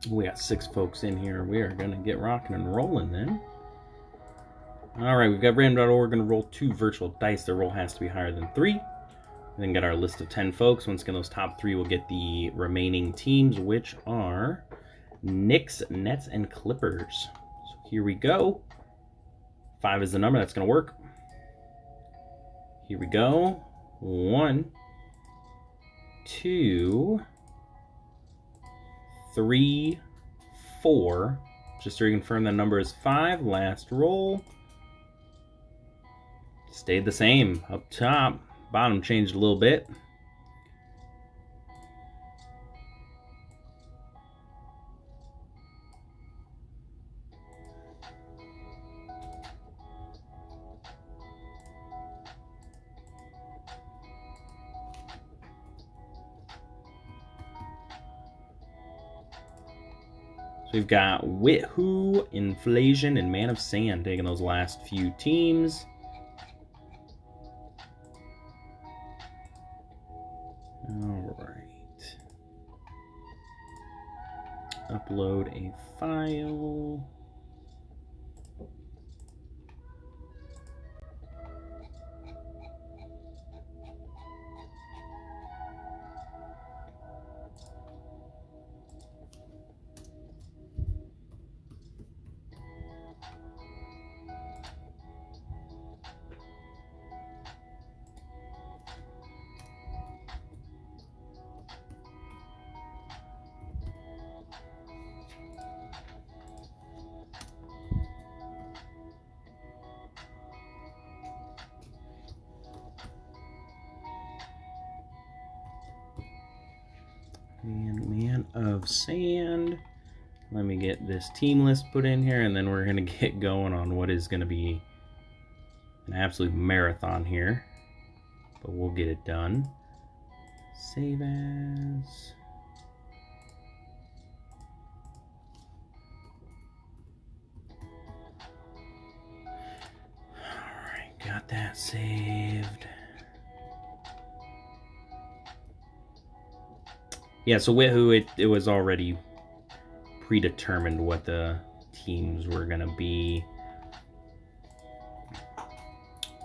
We got 6 folks in here. We are going to get rocking and rolling then. All right, we've got random.org. We're going to roll 2 virtual dice. The roll has to be higher than 3. And then got our list of 10 folks. Once again, those top 3 will get the remaining teams, which are Knicks, Nets, and Clippers. So here we go. 5 is the number. That's going to work. Here we go. 1, 2, 3, 4. Just to reconfirm, that number is 5. Last roll. Stayed the same. Up top. Bottom changed a little bit. So we've got Withoo, Inflation, and Man of Sand taking those last few teams. All right. Upload a file. And Man of Sand. Let me get this team list put in here, and then we're going to get going on what is going to be an absolute marathon here. But we'll get it done. Save as. Alright, got that saved. Yeah, so Withoo, it was already predetermined what the teams were going to be.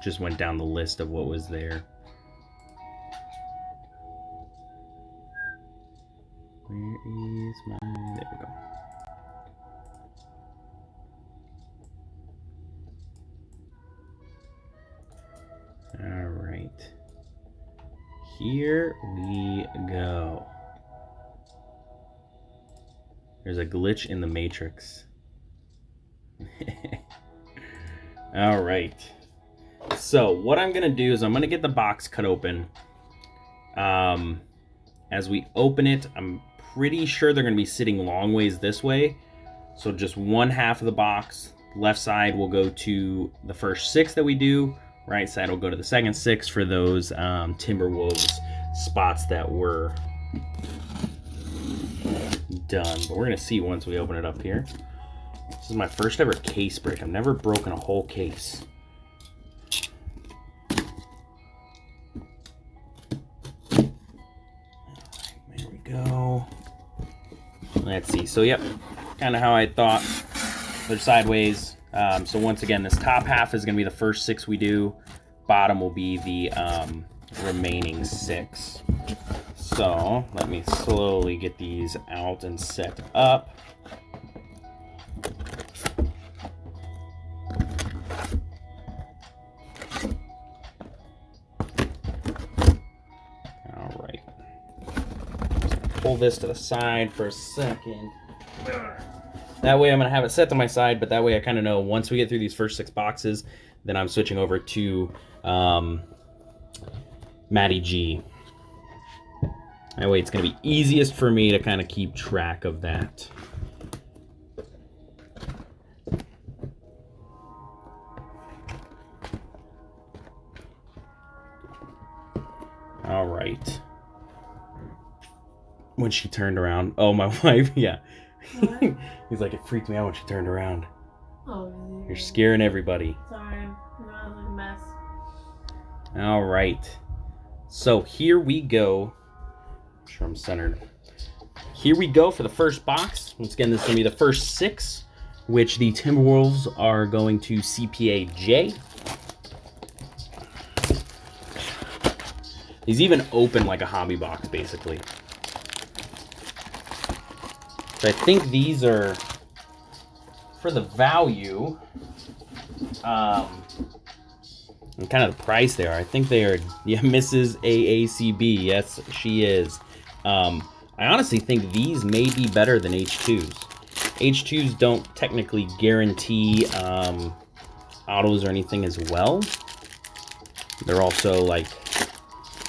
Just went down the list of what was there. Where is my... There we go. All right. Here we go. There's a glitch in the Matrix. All right. So what I'm going to do is I'm going to get the box cut open. As we open it, I'm pretty sure they're going to be sitting long ways this way. So just one half of the box, left side will go to the first 6 that we do. Right side will go to the second 6 for those Timberwolves spots that were done. But we're going to see once we open it up here. This is my first ever case break. I've never broken a whole case. There we go. Let's see. So, yep, kind of how I thought. They're sideways. So once again, this top half is going to be the first 6 we do. Bottom will be the remaining 6. So let me slowly get these out and set up. All right. Pull this to the side for a second. That way I'm going to have it set to my side, but that way I kind of know once we get through these first 6 boxes, then I'm switching over to Matty G. That way it's going to be easiest for me to kind of keep track of that. All right. When she turned around. Oh, my wife, yeah. He's like, it freaked me out when she turned around. Oh, really? You're scaring everybody. Sorry, I'm not like a mess. All right. So here we go. Make sure I'm centered. Here we go for the first box. Once again, this is going to be the first 6, which the Timberwolves are going to CPA J. These even open like a hobby box, basically. So I think these are, for the value, and kind of the price there, I think they are, yeah, Mrs. AACB. Yes, she is. I honestly think these may be better than H2s. H2s don't technically guarantee autos or anything as well. They're also like,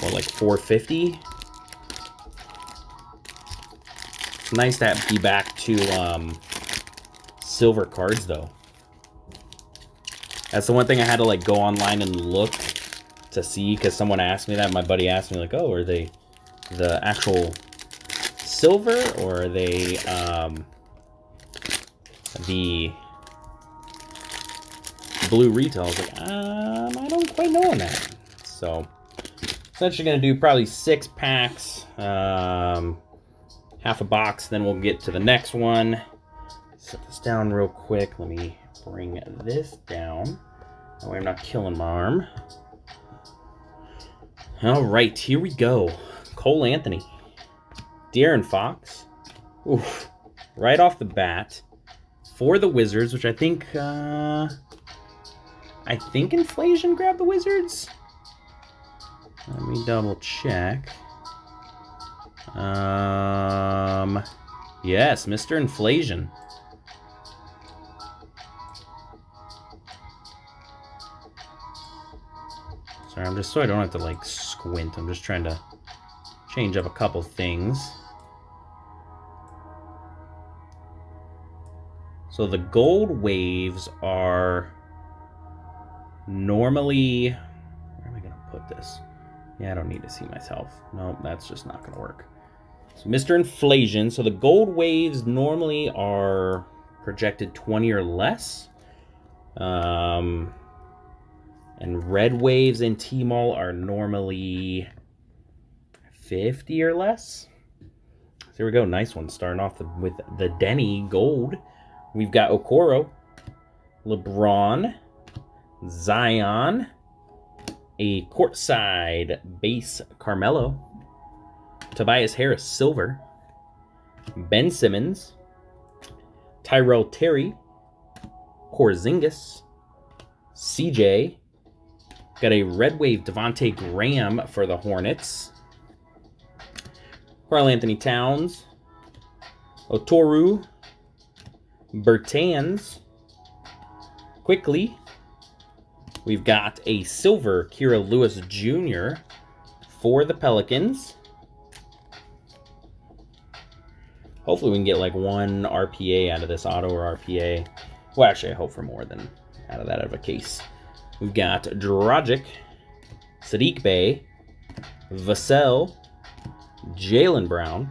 well, like $4.50. It's nice to be back to silver cards, though. That's the one thing I had to like go online and look to see, because someone asked me that. My buddy asked me like, "Oh, are they the actual silver or are they the blue retail?" I was like, I don't quite know on that. So essentially gonna do probably 6 packs, half a box, then we'll get to the next one. Set this down real quick. Let me bring this down. That way I'm not killing my arm. All right, here we go. Cole Anthony. De'Aaron Fox. Oof. Right off the bat. For the Wizards, which I think Inflation grabbed the Wizards. Let me double check. Yes, Mr. Inflation. Sorry, I'm just so I don't have to like squint. I'm just trying to change up a couple things. So the gold waves are normally, where am I gonna put this? Yeah, I don't need to see myself. Nope, that's just not gonna work. So Mr. Inflation. So the gold waves normally are projected 20 or less. And red waves in Tmall are normally 50 or less. So here we go. Nice one. Starting off with the Denny gold. We've got Okoro, LeBron, Zion, a courtside base Carmelo, Tobias Harris silver, Ben Simmons, Tyrell Terry, Porzingis, CJ. Got a red wave Devontae Graham for the Hornets. Karl Anthony Towns. Otoru. Bertans. Quickly. We've got a silver Kira Lewis Jr. for the Pelicans. Hopefully we can get like 1 RPA out of this auto or RPA. Well, actually, I hope for more than out of a case. We've got Dragic, Sadiq Bey, Vassell, Jaylen Brown.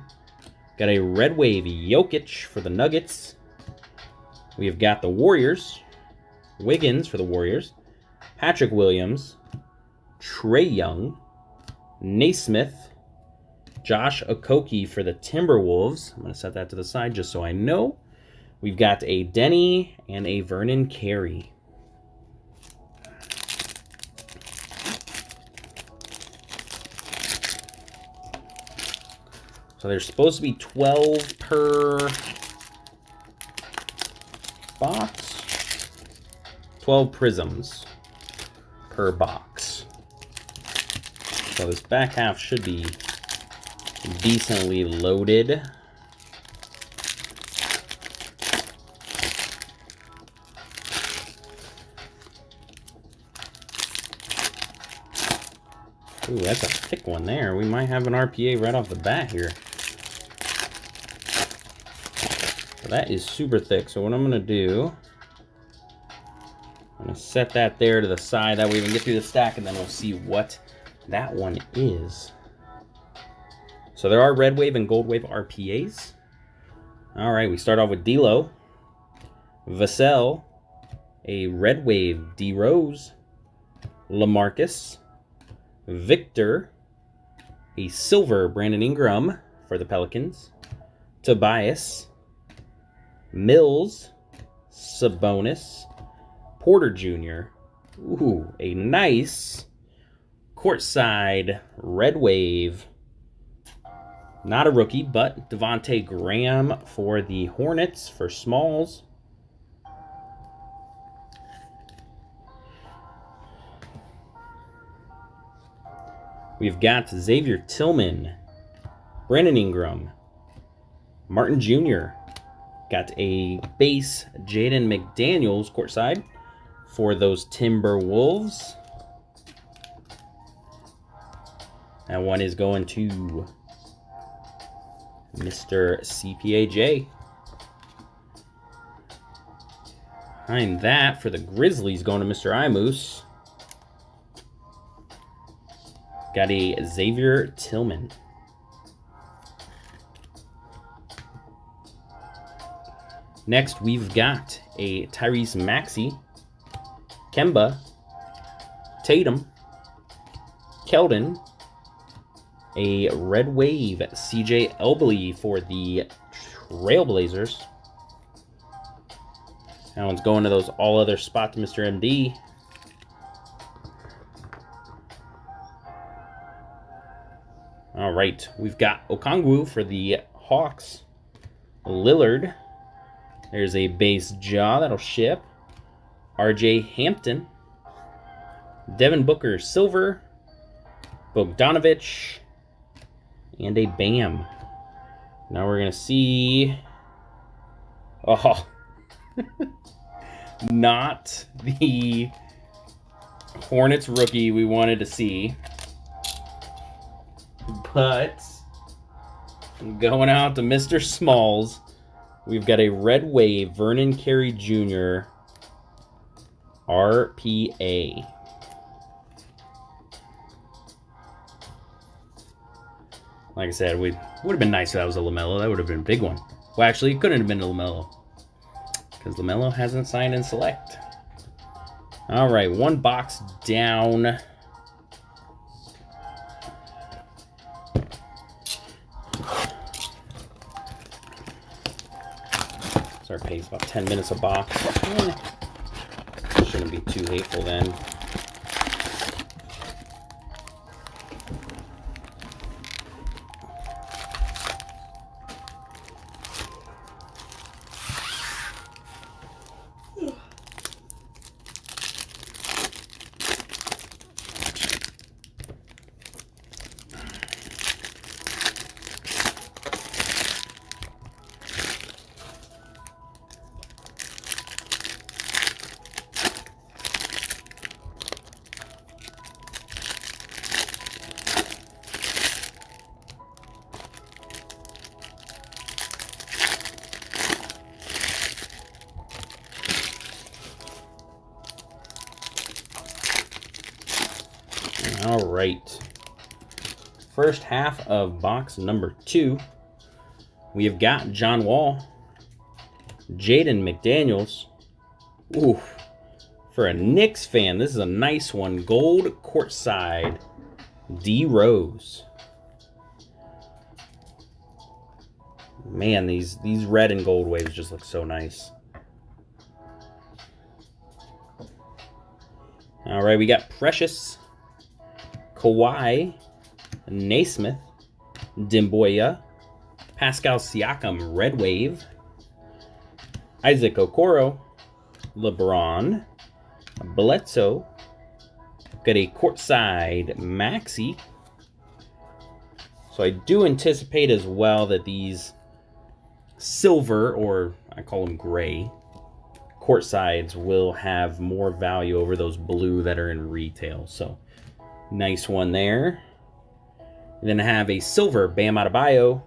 Got a red wave Jokic for the Nuggets. We have got the Warriors, Wiggins for the Warriors, Patrick Williams, Trae Young, Naismith, Josh Okogie for the Timberwolves. I'm going to set that to the side just so I know. We've got a Denny and a Vernon Carey. So there's supposed to be 12 per box. 12 prisms per box. So this back half should be decently loaded. Ooh, that's a thick one there. We might have an RPA right off the bat here. So that is super thick. So what I'm going to do, I'm going to set that there to the side. That way we can get through the stack and then we'll see what that one is. So there are red wave and gold wave RPAs. All right, we start off with D'Lo, Vassell, a red wave D Rose, LaMarcus, Victor, a silver Brandon Ingram for the Pelicans, Tobias, Mills, Sabonis, Porter Jr. Ooh, a nice courtside red wave. Not a rookie, but Devontae Graham for the Hornets for Smalls. We've got Xavier Tillman, Brandon Ingram, Martin Jr. Got a base Jaden McDaniels courtside for those Timberwolves. That one is going to Mr. CPAJ. Behind that, for the Grizzlies, going to Mr. Imus. Got a Xavier Tillman. Next, we've got a Tyrese Maxey, Kemba, Tatum, Keldon, a red wave CJ Elbley for the Trailblazers. That one's going to those all other spot to Mr. MD. All right, we've got Okongwu for the Hawks. Lillard. There's a base jaw that'll ship. RJ Hampton. Devin Booker silver. Bogdanovich. And a Bam. Now we're going to see... Oh. Not the Hornets rookie we wanted to see. But going out to Mr. Smalls, we've got a red wave Vernon Carey Jr. RPA. Like I said, would have been nice if that was a LaMelo. That would have been a big one. Well, actually, it couldn't have been a LaMelo, because LaMelo hasn't signed in Select. All right, one box down. So our pace about 10 minutes a box. Shouldn't be too hateful then. All right. First half of box number 2. We have got John Wall, Jaden McDaniels. Ooh, for a Knicks fan, this is a nice one. Gold courtside, D Rose. Man, these red and gold waves just look so nice. All right, we got Precious, Kawhi, Naismith, Dimboya, Pascal Siakam, red wave, Isaac Okoro, LeBron, Bledsoe, got a courtside Maxey. So I do anticipate as well that these silver, or I call them gray, courtsides will have more value over those blue that are in retail. So nice one there. And then I have a silver Bam Adebayo,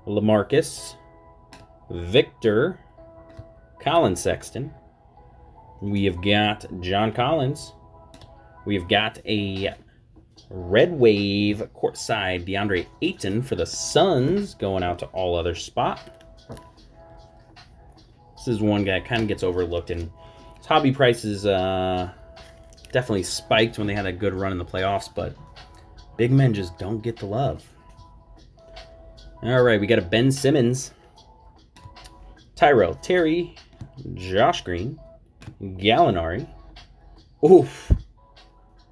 LaMarcus, Victor, Colin Sexton. We have got John Collins. We have got a red wave courtside DeAndre Ayton for the Suns, going out to all other spot. This is one guy that kind of gets overlooked, and his hobby prices definitely spiked when they had a good run in the playoffs, but big men just don't get the love. All right, we got a Ben Simmons, Tyrell Terry, Josh Green, Gallinari. Oof.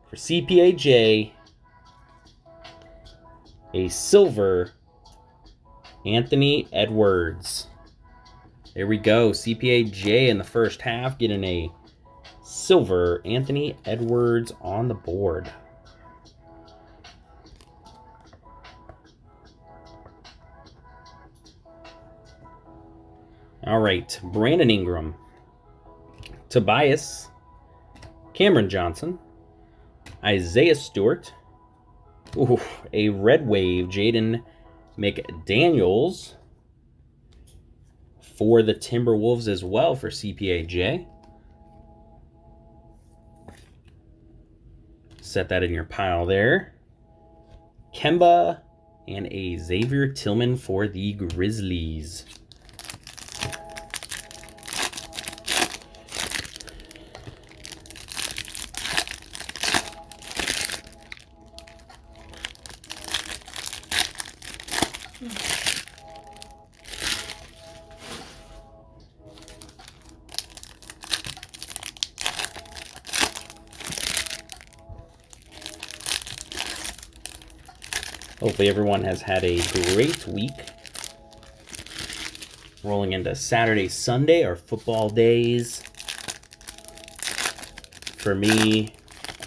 For CPAJ, a silver Anthony Edwards. There we go. CPAJ in the first half getting a silver Anthony Edwards on the board. All right, Brandon Ingram, Tobias, Cameron Johnson, Isaiah Stewart. Ooh, a red wave, Jaden McDaniels for the Timberwolves as well for CPAJ. Set that in your pile there. Kemba and a Xavier Tillman for the Grizzlies. Hopefully everyone has had a great week. Rolling into Saturday, Sunday, our football days. For me,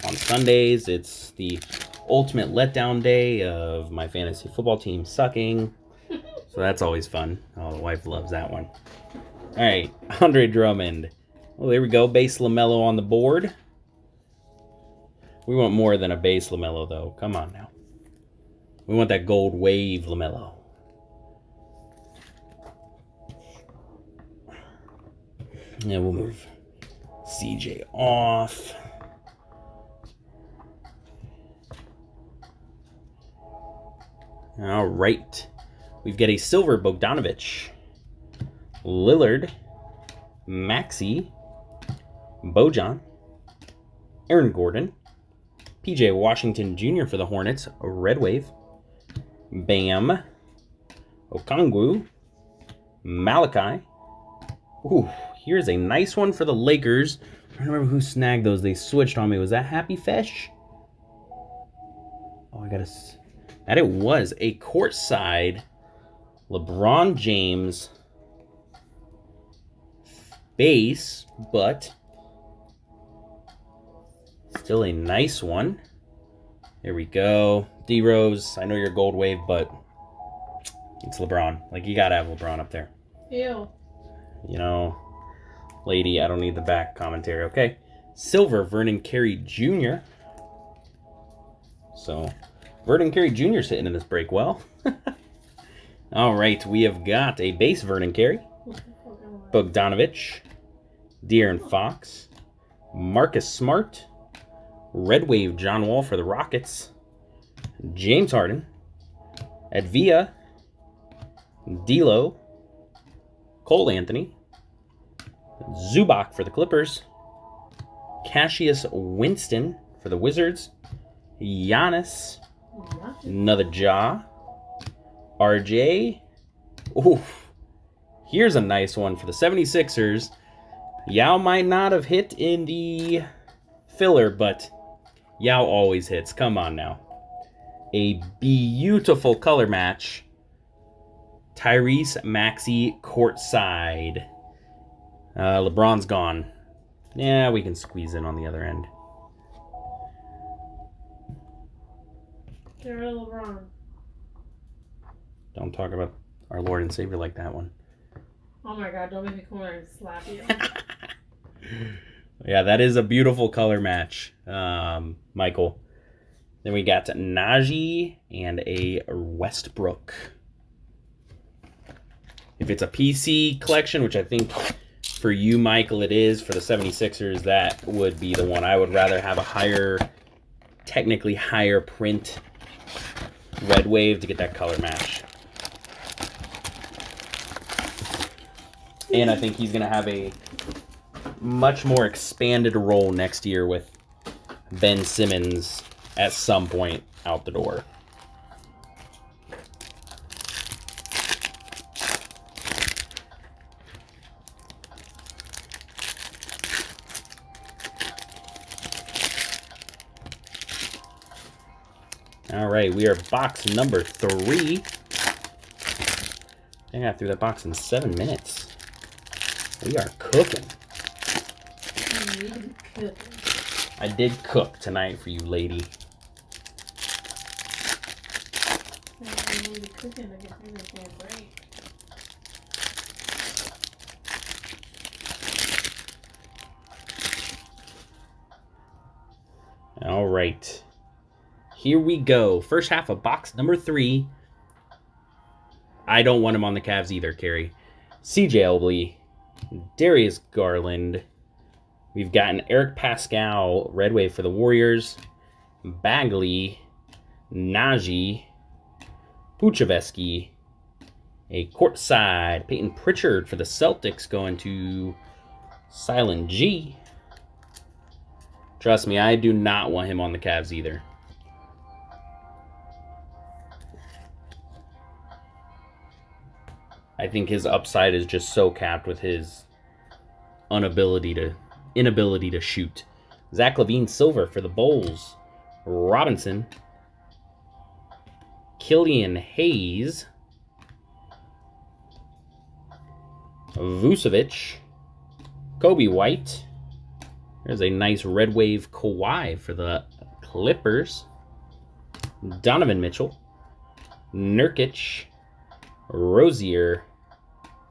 on Sundays, it's the ultimate letdown day of my fantasy football team sucking. So that's always fun. Oh, the wife loves that one. All right, Andre Drummond. Well, there we go. Base LaMelo on the board. We want more than a base LaMelo, though. Come on now. We want that gold wave LaMelo. Yeah, we'll move CJ off. All right. We've got a silver Bogdanovich, Lillard, Maxey, Bojan, Aaron Gordon, PJ Washington Jr. for the Hornets, a red wave, Bam, Okongwu, Malachi. Ooh, here's a nice one for the Lakers. I don't remember who snagged those. They switched on me. Was that Happy Fesh? Oh, I gotta... That it was a courtside LeBron James base, but still a nice one. There we go. D-Rose, I know you're gold wave, but it's LeBron. Like, you gotta have LeBron up there. Ew. You know, lady, I don't need the back commentary, okay? Silver, Vernon Carey Jr. So, Vernon Carey Jr. sitting in this break well. All right, we have got a base Vernon Carey, Bogdanovich, De'Aaron Fox, Marcus Smart, red wave John Wall for the Rockets, James Harden, Advia, D'Lo, Cole Anthony, Zubac for the Clippers, Cassius Winston for the Wizards, Giannis, another Ja, RJ. Oof. Here's a nice one for the 76ers. Yao might not have hit in the filler, but Yao always hits. Come on now. A beautiful color match. Tyrese Maxey courtside. LeBron's gone. Yeah, we can squeeze in on the other end. Get rid of LeBron. Don't talk about our Lord and Savior like that one. Oh my god, don't make me come over and slap you. Yeah, that is a beautiful color match, Michael. Then we got Najee and a Westbrook. If it's a PC collection, which I think for you, Michael, it is, for the 76ers, that would be the one. I would rather have a higher, technically higher print red wave to get that color match. And I think he's going to have a much more expanded role next year with Ben Simmons at some point out the door. All right, we are box number 3. I got through that box in 7 minutes. We are cooking. I did cook tonight for you, lady. All right. Here we go. First half of box number 3. I don't want him on the Cavs either, Carrie. CJ Elbley, Darius Garland. We've got an Eric Pascal, red wave for the Warriors. Bagley, Najee, Puchavetsky, a courtside Peyton Pritchard for the Celtics going to Silent G. Trust me, I do not want him on the Cavs either. I think his upside is just so capped with his inability to shoot. Zach LaVine Silver for the Bulls. Robinson. Killian Hayes. Vucevic. Kobe White. There's a nice red wave Kawhi for the Clippers. Donovan Mitchell. Nurkic. Rozier.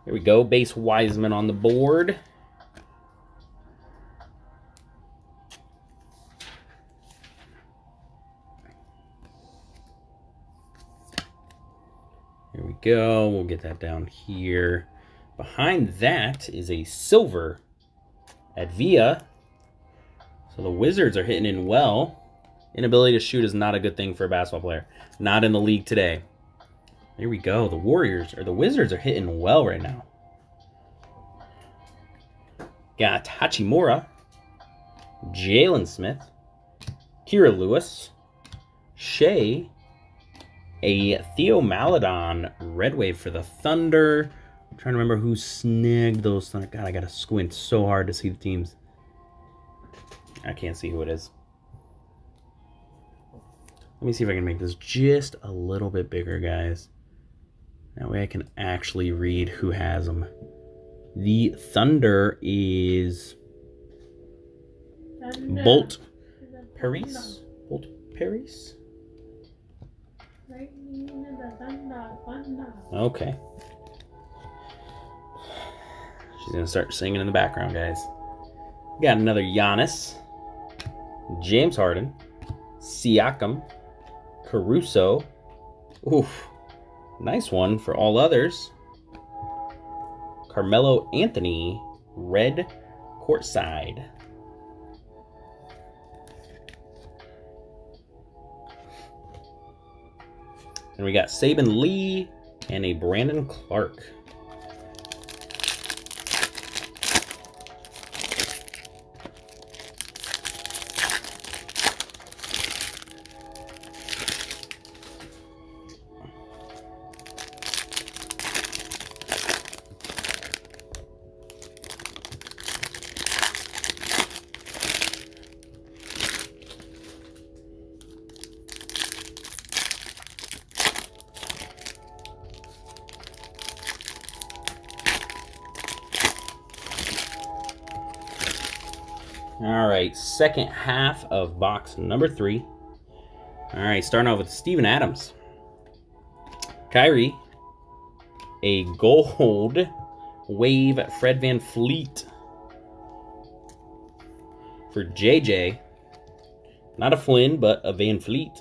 Here we go. Base Wiseman on the board. Here we go. We'll get that down here. Behind that is a silver at Via. So the Wizards are hitting in well. Inability to shoot is not a good thing for a basketball player. Not in the league today. Here we go. The Wizards are hitting well right now. Got Hachimura, Jalen Smith, Kira Lewis, Shea, a Theo Maledon red wave for the Thunder. I'm trying to remember who snagged those Thunder. God, I gotta squint so hard to see the teams. I can't see who it is. Let me see if I can make this just a little bit bigger, guys. That way I can actually read who has them. The Thunder is Bolt Paris. Bolt Paris? Okay. She's going to start singing in the background, guys. We got another Giannis. James Harden. Siakam. Caruso. Oof. Nice one for all others. Carmelo Anthony, red courtside. And we got Saban Lee and a Brandon Clark. All right, second half of box number 3. All right, starting off with Steven Adams. Kyrie. A gold wave Fred VanVleet. For JJ. Not a Flynn, but a VanVleet.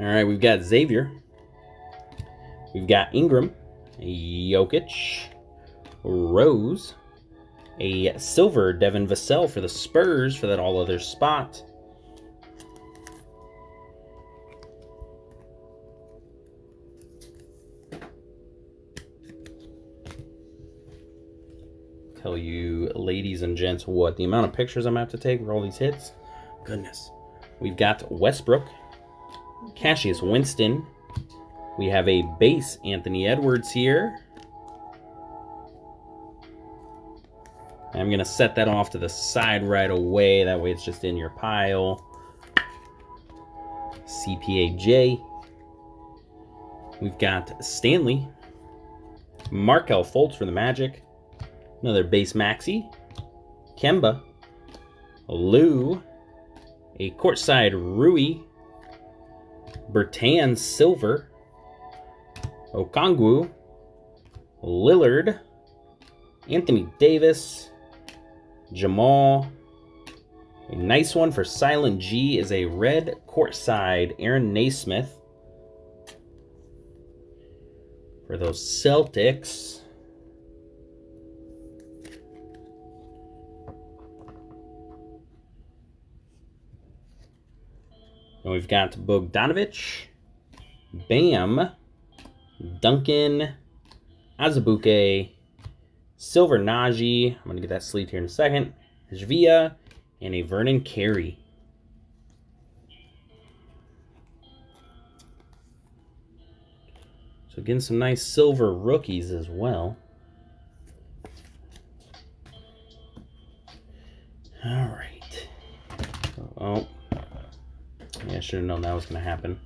All right, we've got Xavier. We've got Ingram. Jokic, Rose, a silver Devin Vassell for the Spurs for that all other spot. Tell you, ladies and gents, what the amount of pictures I'm going to have to take for all these hits. Goodness. We've got Westbrook, Cassius Winston. We have a base Anthony Edwards here. I'm going to set that off to the side right away. That way it's just in your pile. CPAJ. We've got Stanley. Markel Fultz for the Magic. Another base Maxi. Kemba. Lou. A courtside Rui. Bertan Silver. Okongwu. Lillard. Anthony Davis. Jamal. A nice one for Silent G is a red courtside Aaron Naismith for those Celtics. And we've got Bogdanovich, Bam, Duncan, Azubuike, Silver Najee. I'm going to get that sleeved here in a second. Javia, and a Vernon Carey. So getting some nice silver rookies as well. All right. Oh, yeah, I should have known that was going to happen.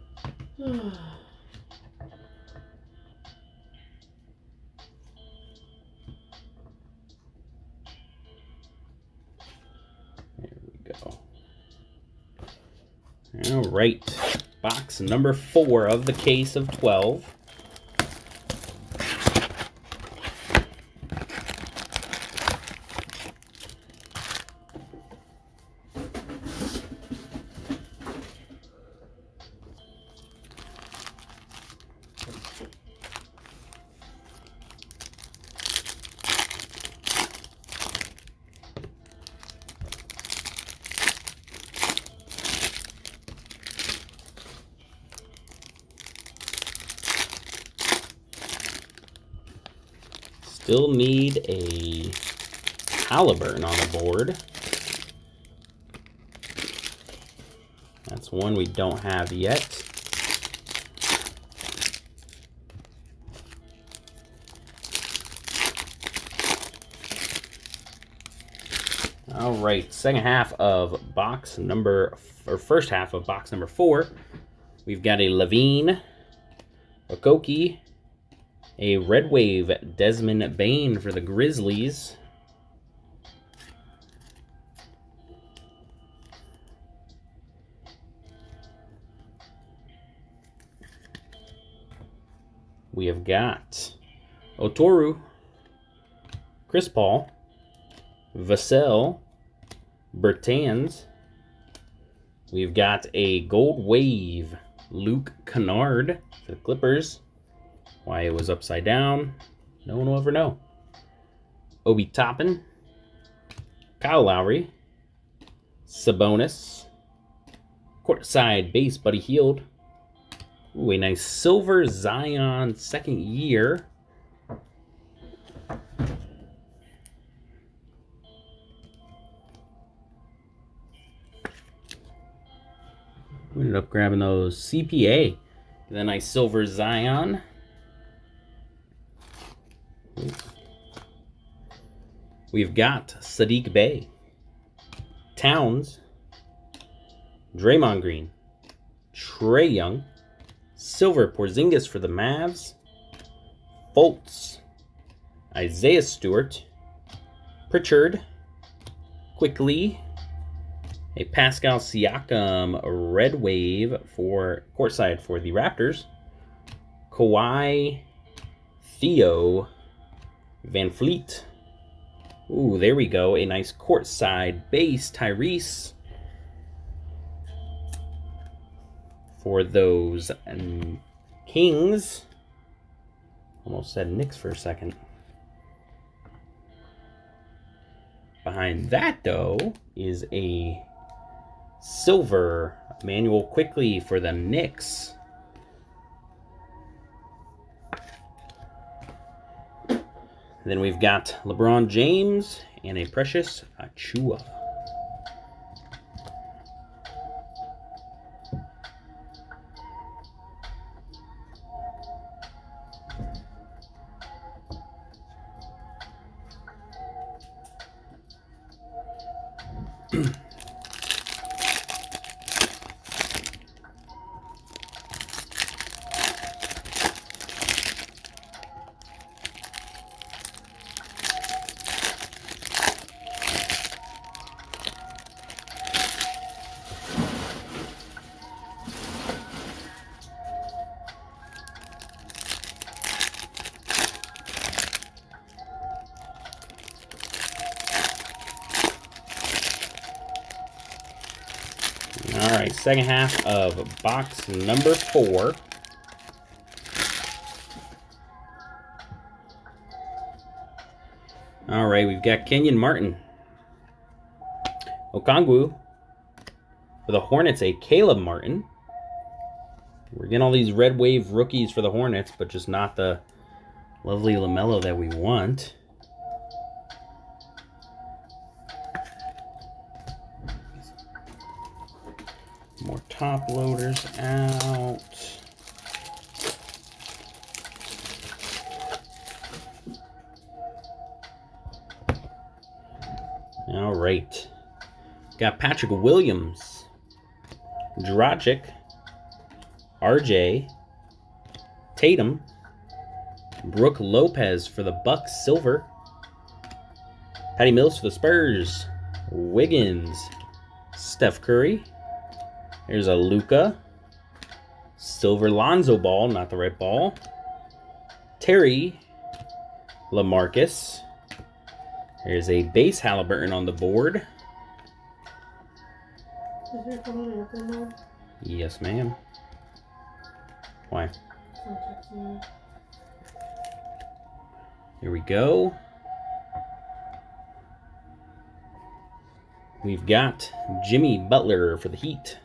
All right, box number 4 of the case of 12. Still need a Halliburton on the board. That's one we don't have yet. All right, second half of box number, or first half of box number 4. We've got a Levine, Okokie, a Red Wave Desmond Bane for the Grizzlies. We have got Otoru, Chris Paul, Vassell, Bertans. We've got a Gold Wave Luke Kennard for the Clippers. Why it was upside down, no one will ever know. Obi Toppin, Kyle Lowry, Sabonis, courtside base Buddy Hield. Ooh, a nice silver Zion second year. We ended up grabbing those CPA. And a nice silver Zion. We've got Sadiq Bey, Towns, Draymond Green, Trae Young, silver Porzingis for the Mavs, Fultz, Isaiah Stewart, Pritchard, Quickly, a Pascal Siakam Red Wave for courtside for the Raptors, Kawhi, Theo, Van Fleet. Ooh, there we go. A nice courtside base Tyrese for those Kings. Almost said Knicks for a second. Behind that, though, is a silver Manuel Quickly for the Knicks. Then we've got LeBron James and a Precious Achiuwa. All right, second half of box number 4. All right, we've got Kenyon Martin. Okongwu. For the Hornets, a Caleb Martin. We're getting all these Red Wave rookies for the Hornets, but just not the lovely LaMelo that we want. More top loaders out. All right. Got Patrick Williams, Dragic, RJ, Tatum, Brooke Lopez for the Bucks, silver. Patty Mills for the Spurs, Wiggins, Steph Curry. Here's a Luka, silver Lonzo Ball, not the right ball. Terry, LaMarcus. Here's a base Halliburton on the board. Is your phone on airplane mode? Yes, ma'am. Why? I'm texting you. Here we go. We've got Jimmy Butler for the Heat.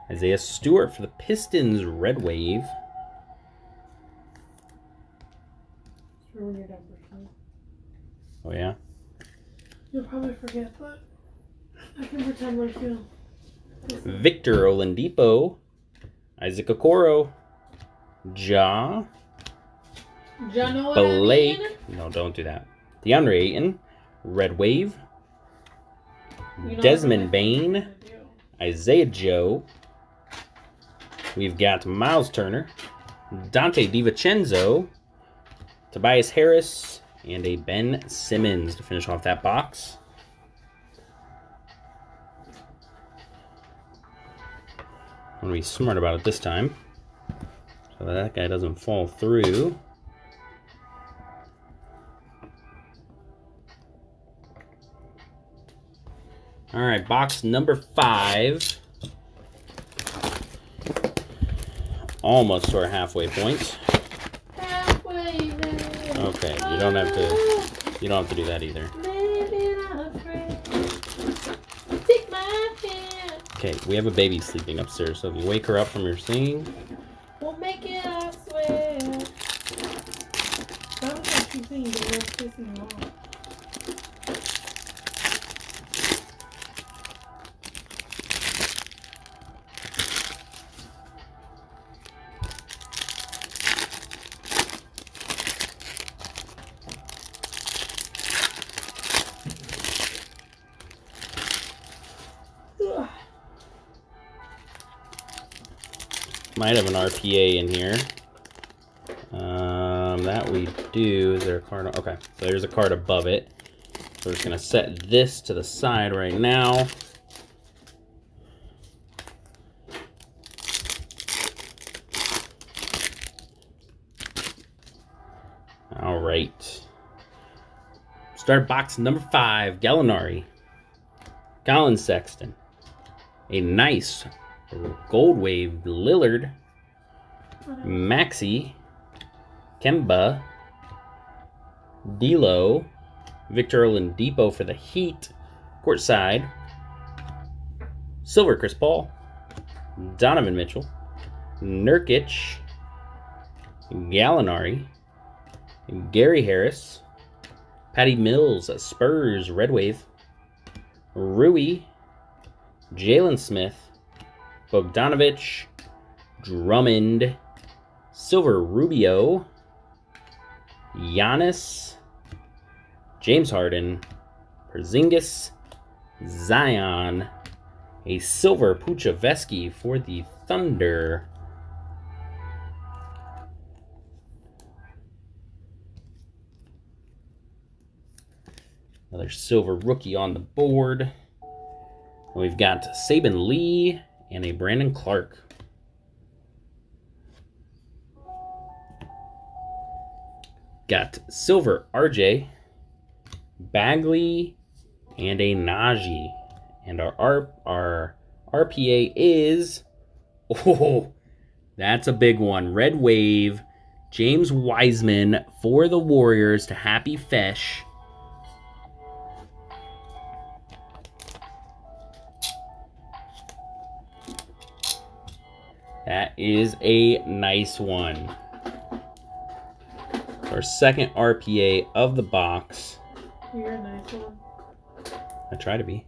Isaiah Stewart for the Pistons, Red Wave. It's ruin your number, so. Oh, yeah? You'll probably forget, but I can pretend like you. Victor Oladipo. Isaac Okoro. Ja. Ja, know what Blake. I mean? No, don't do that. DeAndre Ayton. Red Wave. You know Desmond what Bane. I'm gonna do. Isaiah Joe. We've got Miles Turner. Dante DiVincenzo. Tobias Harris. And a Ben Simmons to finish off that box. I'm going to be smart about it this time, so that guy doesn't fall through. All right, box number 5. Almost to our halfway point. Halfway there. Okay, you don't have to. You don't have to do that either. Maybe not afraid. Take my hand. Okay, we have a baby sleeping upstairs, so if you wake her up from your singing. We'll make it, I swear. That was like keep singing, but it was pissing me off. Might have an RPA in here. That we do. Is there a card? Okay, so there's a card above it. So we're just gonna set this to the side right now. All right. Start box number 5. Gallinari, Colin Sexton, a nice Gold Wave Lillard, Maxey, Kemba, D'Lo, Victor Oladipo for the Heat, courtside, silver Chris Paul, Donovan Mitchell, Nurkic, Gallinari, Gary Harris, Patty Mills, Spurs, Red Wave, Rui, Jalen Smith, Bogdanovich, Drummond, silver Rubio, Giannis, James Harden, Porzingis, Zion. A silver Puchavesky for the Thunder. Another silver rookie on the board. And we've got Saban Lee and a Brandon Clark. Got silver RJ, Bagley, and a Najee. And our RPA is, oh, that's a big one. Red Wave, James Wiseman for the Warriors to Happy Fesh. That is a nice one. Our second RPA of the box. You're a nice one. I try to be.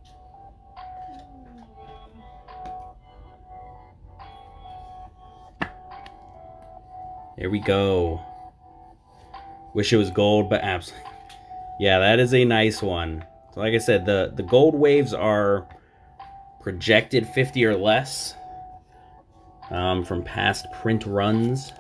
There we go. Wish it was gold, but absolutely. Yeah, that is a nice one. So like I said, the gold waves are projected 50 or less from past print runs.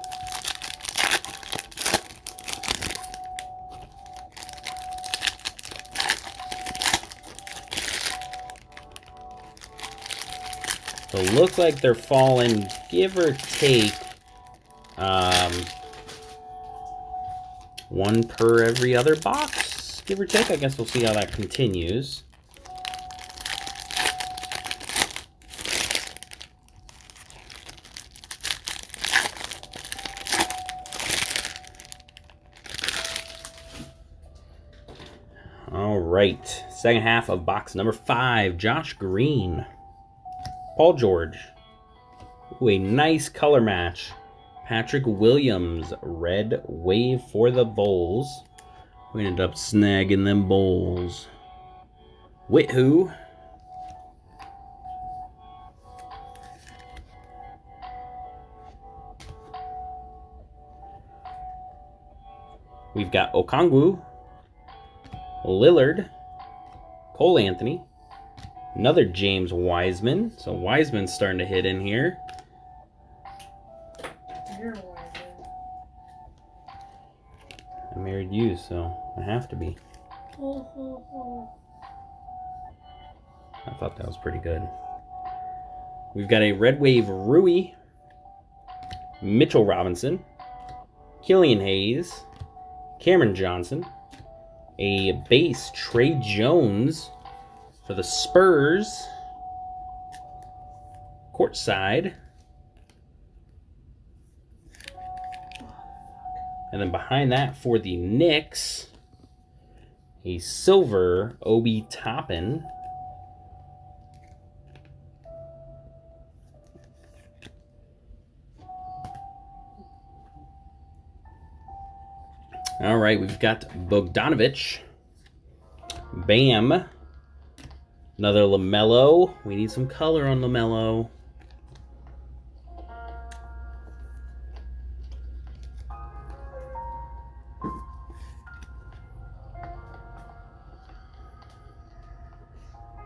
So it looks like they're falling, give or take, one per every other box, give or take. I guess we'll see how that continues. All right, second half of box number 5, Josh Green. Paul George. Ooh, a nice color match. Patrick Williams, Red Wave for the Bulls. We ended up snagging them Bulls. Whithu. We've got Okongwu, Lillard, Cole Anthony, another James Wiseman. So Wiseman's starting to hit in here. You're a Wiseman. I married you, so I have to be. I thought that was pretty good. We've got a Red Wave Rui, Mitchell Robinson, Killian Hayes, Cameron Johnson, a base Trey Jones for the Spurs, courtside. And then behind that for the Knicks, a silver Obi Toppin. All right, we've got Bogdanovich, Bam, another LaMelo. We need some color on LaMelo.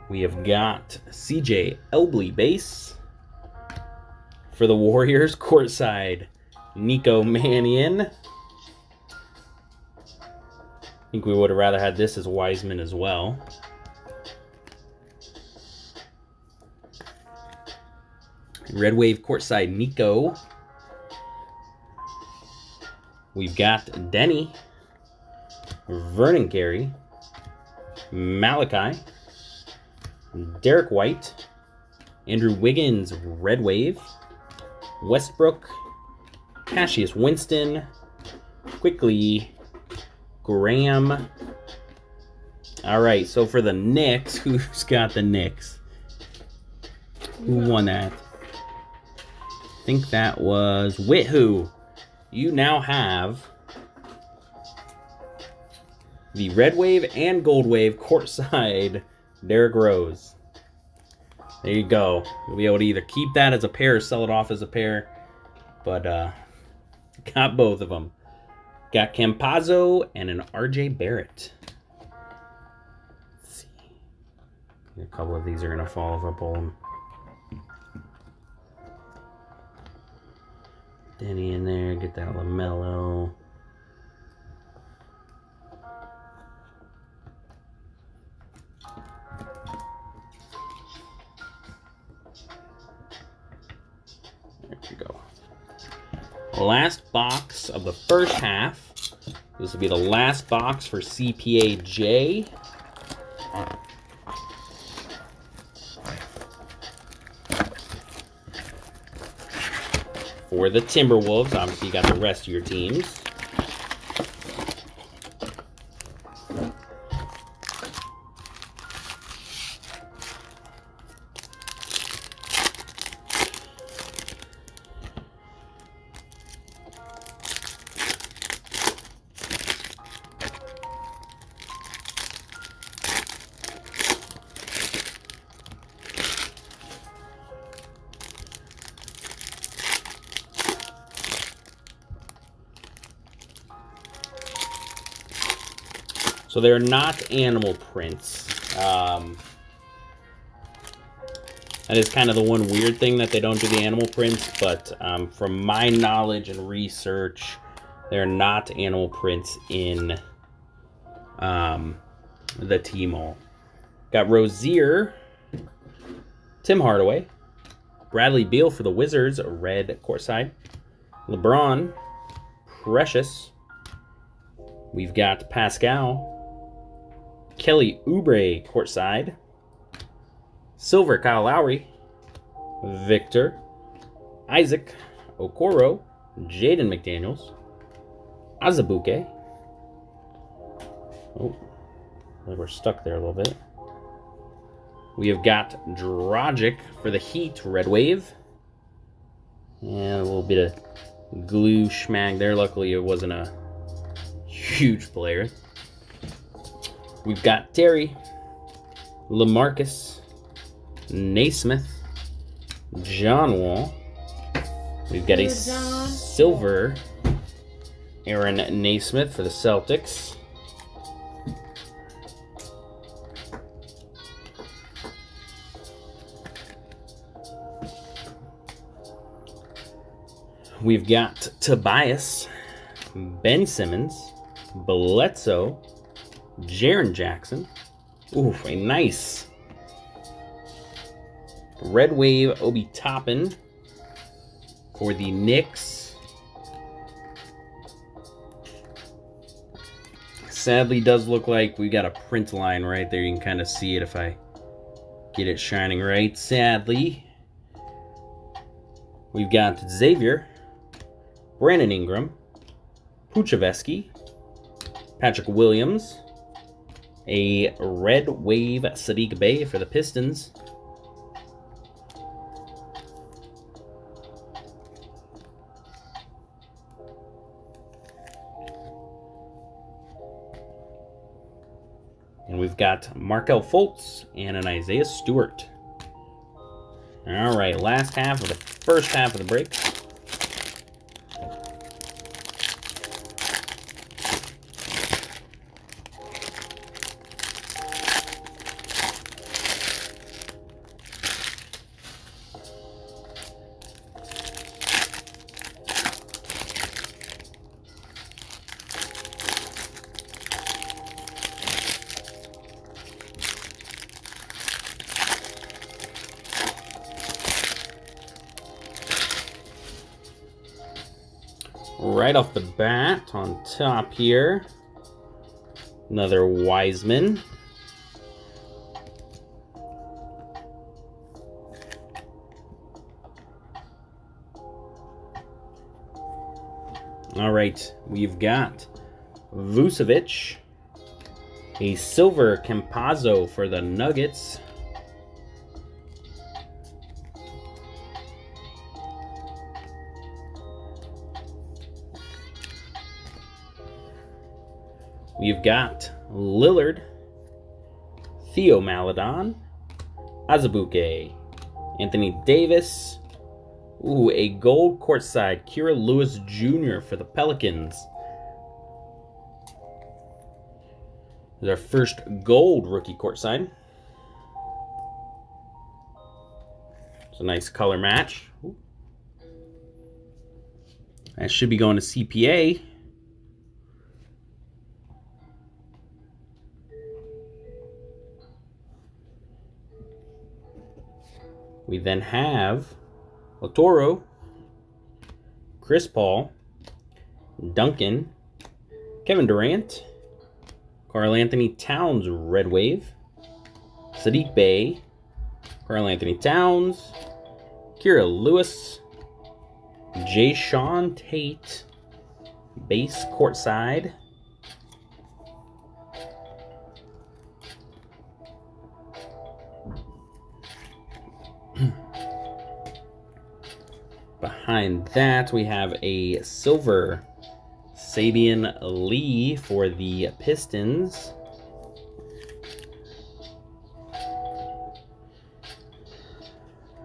We have got CJ Elbley base for the Warriors, courtside Nico Mannion. I think we would have rather had this as Wiseman as well. Red Wave courtside Nico. We've got Denny, Vernon Carey, Malachi, Derek White, Andrew Wiggins, Red Wave, Westbrook, Cassius Winston, quickly Graham. All right, so for the Knicks, who's got the Knicks? Who won that? I think that was Whithu. You now have the Red Wave and Gold Wave courtside Derrick Rose. There you go. You'll be able to either keep that as a pair or sell it off as a pair. But got both of them. Got Campazzo and an RJ Barrett. Let's see. A couple of these are going to fall if I pull them. Denny in there, get that LaMelo. There you go. Last box of the first half. This will be the last box for CPAJ. For the Timberwolves, obviously you got the rest of your teams. So they're not animal prints. That is kind of the one weird thing that they don't do the animal prints, but from my knowledge and research, they're not animal prints in the Tmall. Got Rozier, Tim Hardaway, Bradley Beal for the Wizards, red courtside, LeBron, Precious. We've got Pascal, Kelly Oubre courtside, silver Kyle Lowry, Victor, Isaac, Okoro, Jaden McDaniels, Azubuike. Oh, we're stuck there a little bit. We have got Dragic for the Heat, red wave. And a little bit of glue schmag there. Luckily, it wasn't a huge player. We've got Terry, LaMarcus, Naismith, John Wall. We've got a silver Aaron Naismith for the Celtics. We've got Tobias, Ben Simmons, Bledsoe, Jaren Jackson. Ooh, a nice red wave Obi Toppin for the Knicks. Sadly, does look like we got a print line right there. You can kind of see it if I get it shining right. Sadly, we've got Xavier, Brandon Ingram, Puchavetsky, Patrick Williams, a red wave Sadiq Bey for the Pistons. And we've got Markelle Fultz and an Isaiah Stewart. All right, last half of the first half of the break. Right off the bat, on top here, another Wiseman. All right, we've got Vucevic, a silver Campazzo for the Nuggets. We've got Lillard, Theo Maledon, Azubuike, Anthony Davis. Ooh, a gold courtside Kira Lewis Jr. for the Pelicans. This is our first gold rookie courtside. a nice color match. Ooh. That should be going to CPA. We then have Latoro, Chris Paul, Duncan, Kevin Durant, Karl Anthony Towns Red Wave, Sadiq Bey, Karl Anthony Towns, Kira Lewis, Jayshawn Tate, base courtside, behind that we have a silver Sabian Lee for the Pistons.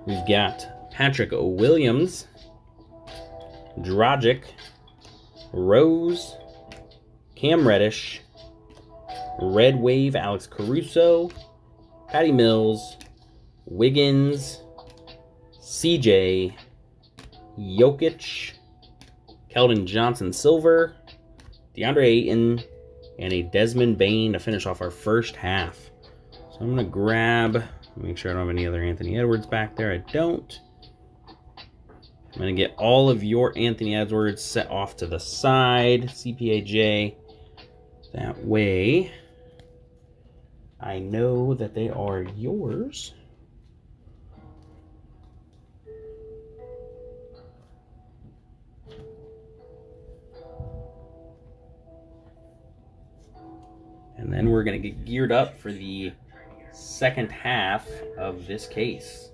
We've got Patrick Williams, Dragic, Rose, Cam Reddish, Red Wave Alex Caruso, Patty Mills, Wiggins, CJ, Jokic, Keldon Johnson Silver, DeAndre Ayton, and a Desmond Bane to finish off our first half. So I'm going to grab, make sure I don't have any other Anthony Edwards back there. I don't. I'm going to get all of your Anthony Edwards set off to the side, CPAJ. That way, I know that they are yours. And then we're going to get geared up for the second half of this case.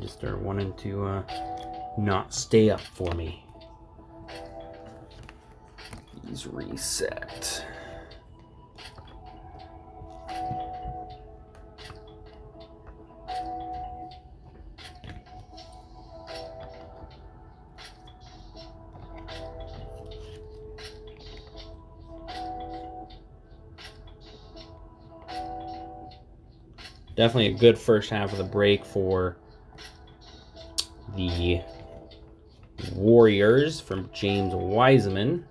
Just are wanting to not stay up for me. Please reset. Definitely a good first half of the break for the Warriors from James Wiseman.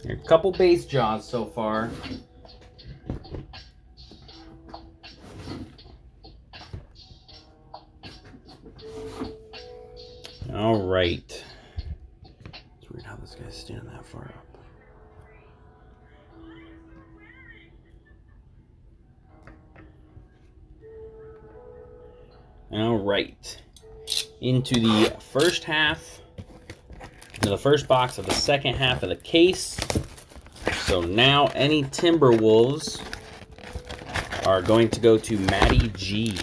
A couple base jaws so far. All right. It's weird how this guy's standing that far up. All right. Into the first half. Into the first box of the second half of the case. So now any Timberwolves are going to go to Matty G.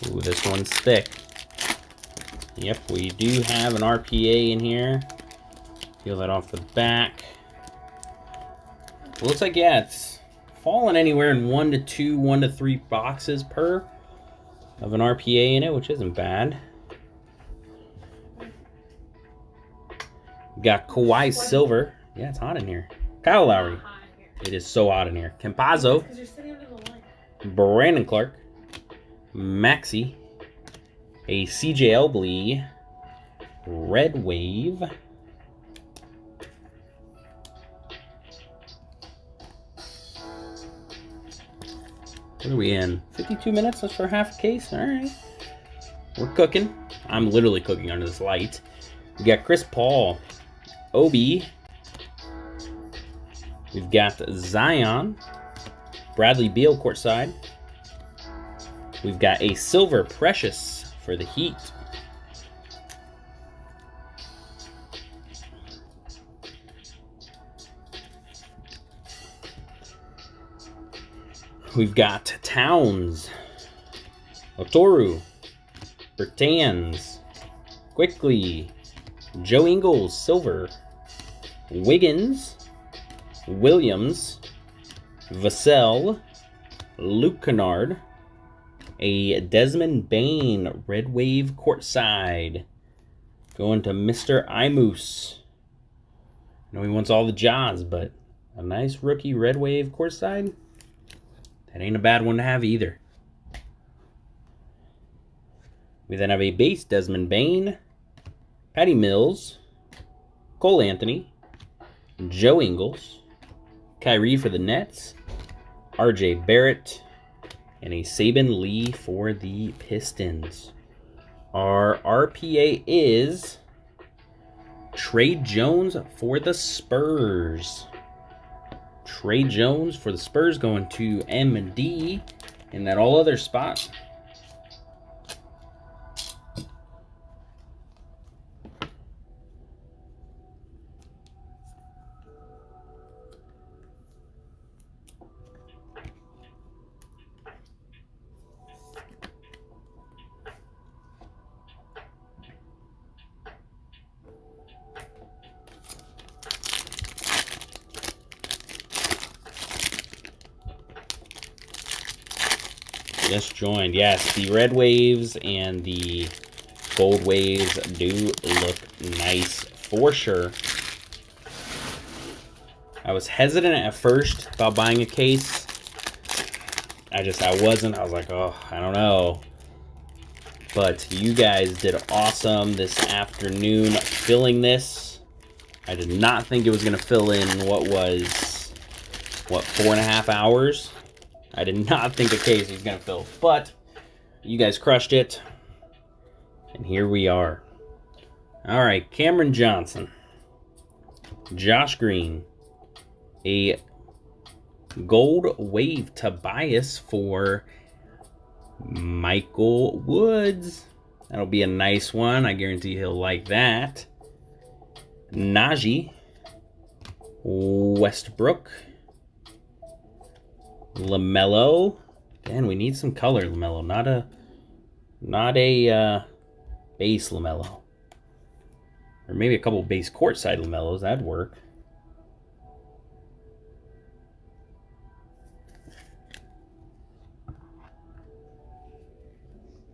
Ooh, this one's thick. Yep, we do have an RPA in here. Peel that off the back. Looks like, yeah, it's falling anywhere in 1 to 2, 1 to 3 boxes per. of an RPA in it, which isn't bad. Got Kawhi Silver. Yeah, it's hot in here. Kyle Lowry. It is so hot in here. Campazzo. Brandon Clark. Maxey. A CJ Elbley. Red Wave. What are we in? 52 minutes? That's for half a case? Alright. We're cooking. I'm literally cooking under this light. We got Chris Paul. Obi. We've got Zion. Bradley Beal courtside. We've got a Silver Precious for the Heat. We've got Towns, Otoru, Bertans, Quickly, Joe Ingles, Silver, Wiggins, Williams, Vassell, Luke Kennard, a Desmond Bain, Red Wave courtside, going to Mr. Imus. I know he wants all the Jaws, but a nice rookie Red Wave courtside. That ain't a bad one to have either. We then have a base Desmond Bain, Patty Mills, Cole Anthony, Joe Ingles, Kyrie for the Nets, RJ Barrett, and a Saban Lee for the Pistons. Our RPA is Trey Jones for the Spurs. Trey Jones for the Spurs going to MD in that all other spot. Just joined. Yes, the red waves and the gold waves do look nice for sure. I was hesitant at first about buying a case. I wasn't. I was like, oh, I don't know. But you guys did awesome this afternoon filling this. I did not think it was going to fill in what, 4.5 hours? I did not think a case was going to fill, but you guys crushed it, and here we are. All right, Cameron Johnson, Josh Green, a gold wave Tobias for Michael Woods. That'll be a nice one. I guarantee he'll like that. Najee, Westbrook, LaMelo. Man, we need some color LaMelo, not a base LaMelo. Or maybe a couple base courtside LaMelos, that'd work.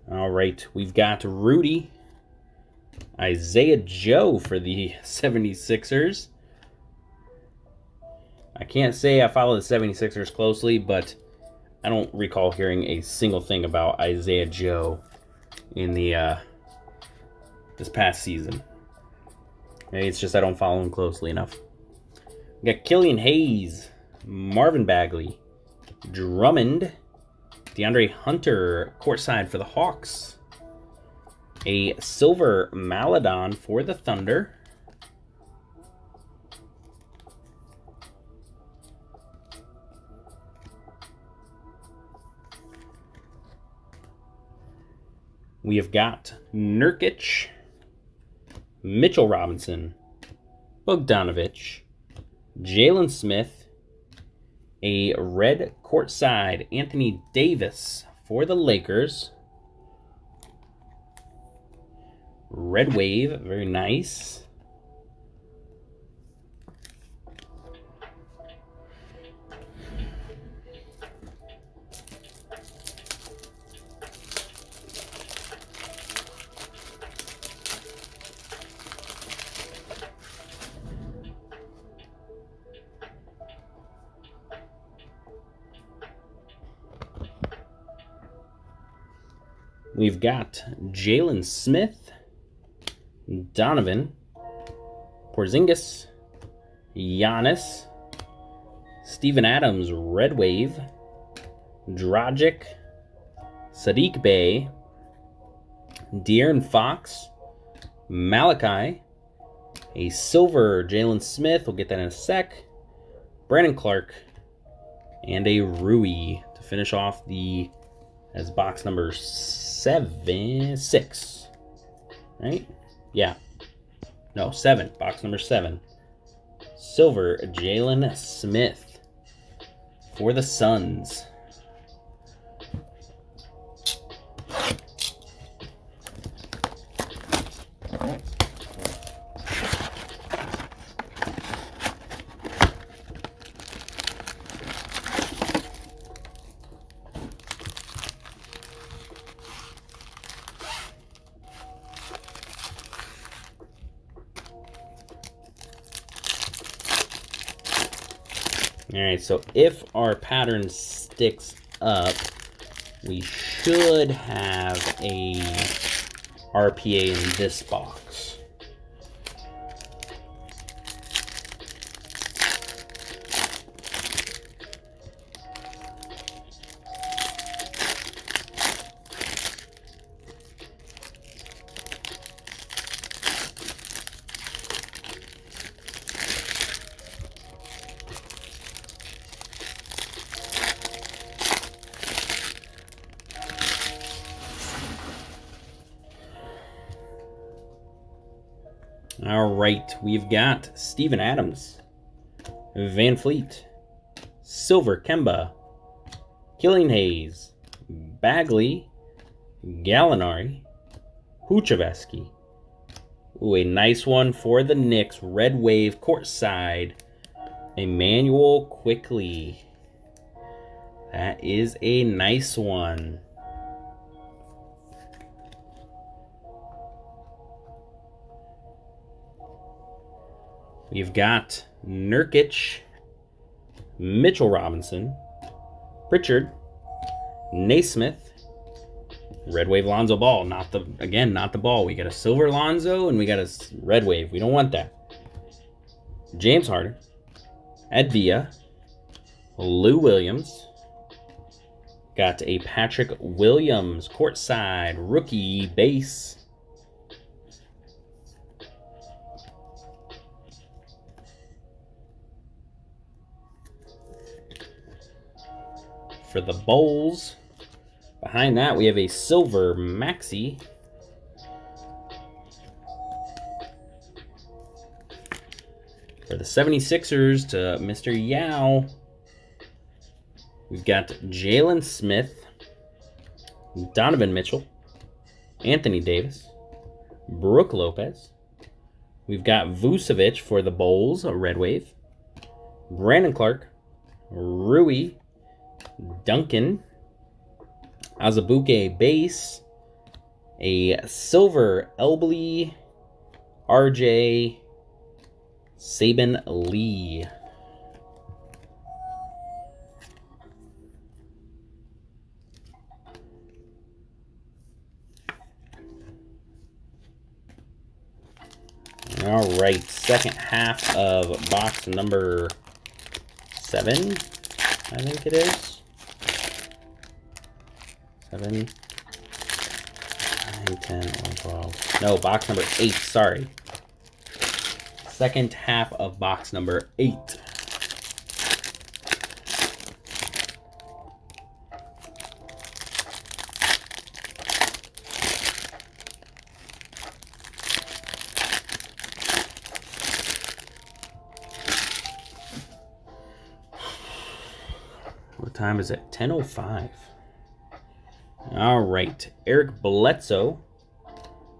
All right, we've got Rudy, Isaiah Joe for the 76ers. I can't say I follow the 76ers closely, but I don't recall hearing a single thing about Isaiah Joe in the this past season. Maybe it's just I don't follow him closely enough. We got Killian Hayes, Marvin Bagley, Drummond, DeAndre Hunter, courtside for the Hawks. A silver Maladon for the Thunder. We have got Nurkic, Mitchell Robinson, Bogdanovich, Jalen Smith, a red courtside Anthony Davis for the Lakers. Red wave, very nice. We've got Jalen Smith, Donovan, Porzingis, Giannis, Steven Adams, Red Wave, Dragic, Sadiq Bey, De'Aaron Fox, Malachi, a silver Jalen Smith, we'll get that in a sec, Brandon Clark, and a Rui to finish off as box number 6. Right? Yeah. No, 7. Box number 7. Silver Jalen Smith for the Suns. All right, so if our pattern sticks up, we should have a RPA in this box. All right, we've got Steven Adams, Van Fleet, Silver Kemba, Killian Hayes, Bagley, Gallinari, Huchaveski. Ooh, a nice one for the Knicks, Red Wave, courtside, Emmanuel Quickly. That is a nice one. We've got Nurkic, Mitchell Robinson, Pritchard, Naismith, Red Wave Lonzo Ball. Not the ball. We got a silver Lonzo and we got a Red Wave. We don't want that. James Harden, Advia, Lou Williams. Got a Patrick Williams courtside rookie base. For the Bulls, behind that we have a silver Maxi. For the 76ers to Mr. Yao, we've got Jalen Smith, Donovan Mitchell, Anthony Davis, Brooke Lopez. We've got Vucevic for the Bulls, a Red Wave, Brandon Clark, Rui, Duncan, Azubuike base, a silver Elbley, RJ, Saban Lee. All right, second half of box number 7, I think it is. 7, 9, 10, 11, 12. No, box number 8, sorry. Second half of box number 8. What time is it? 10:05. All right, Eric Bledsoe,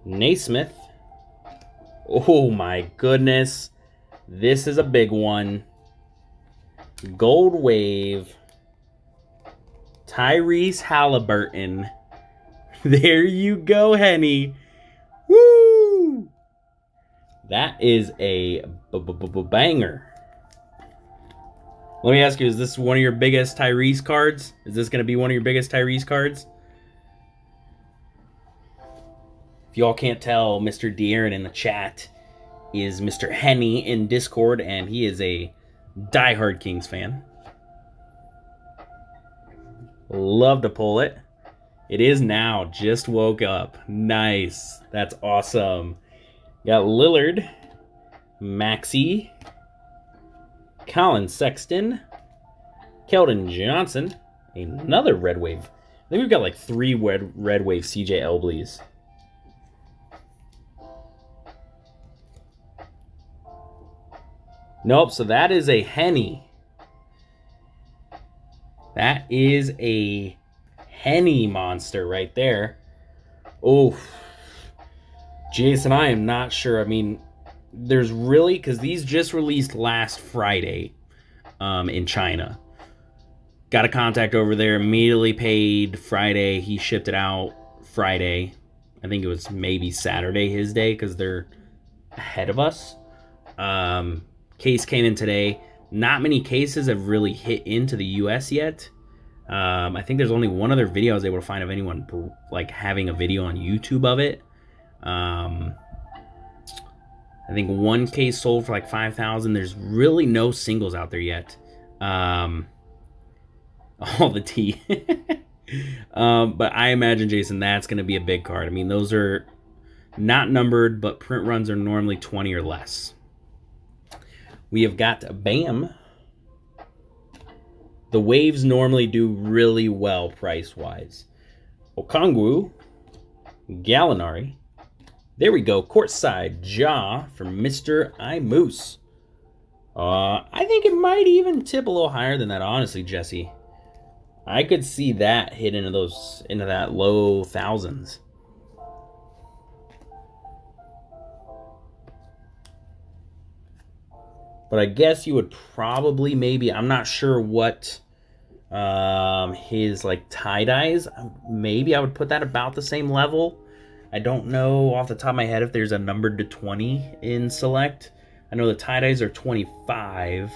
Naismith. Oh my goodness, this is a big one. Gold Wave, Tyrese Halliburton. There you go, Henny. Woo! That is a banger. Let me ask you, is this one of your biggest Tyrese cards? Is this going to be one of your biggest Tyrese cards? If y'all can't tell, Mr. De'Aaron in the chat is Mr. Henny in Discord, and he is a diehard Kings fan. Love to pull it. It is now. Just woke up. Nice. That's awesome. Got Lillard, Maxey, Colin Sexton, Keldon Johnson, another Red Wave. I think we've got like 3 Red Wave CJ Elbleys. Nope, so that is a Henny. That is a Henny monster right there. Oh, Jason, I am not sure. I mean, there's really, because these just released last Friday in China. Got a contact over there, immediately paid Friday. He shipped it out Friday. I think it was maybe Saturday his day because they're ahead of us. Case came in today. Not many cases have really hit into the US yet. I think there's only one other video I was able to find of anyone like having a video on YouTube of it. I think one case sold for like 5,000. There's really no singles out there yet. All the tea. But I imagine, Jason, that's going to be a big card. I mean, those are not numbered, but print runs are normally 20 or less. We have got Bam. The waves normally do really well price-wise. Okongwu, Gallinari. There we go. Courtside Ja from Mr. iMoose. I think it might even tip a little higher than that, honestly, Jesse. I could see that hit into that low thousands. But I guess you would probably maybe, I'm not sure what his like tie-dyes, maybe I would put that about the same level. I don't know off the top of my head if there's a numbered to 20 in Select. I know the tie-dyes are 25.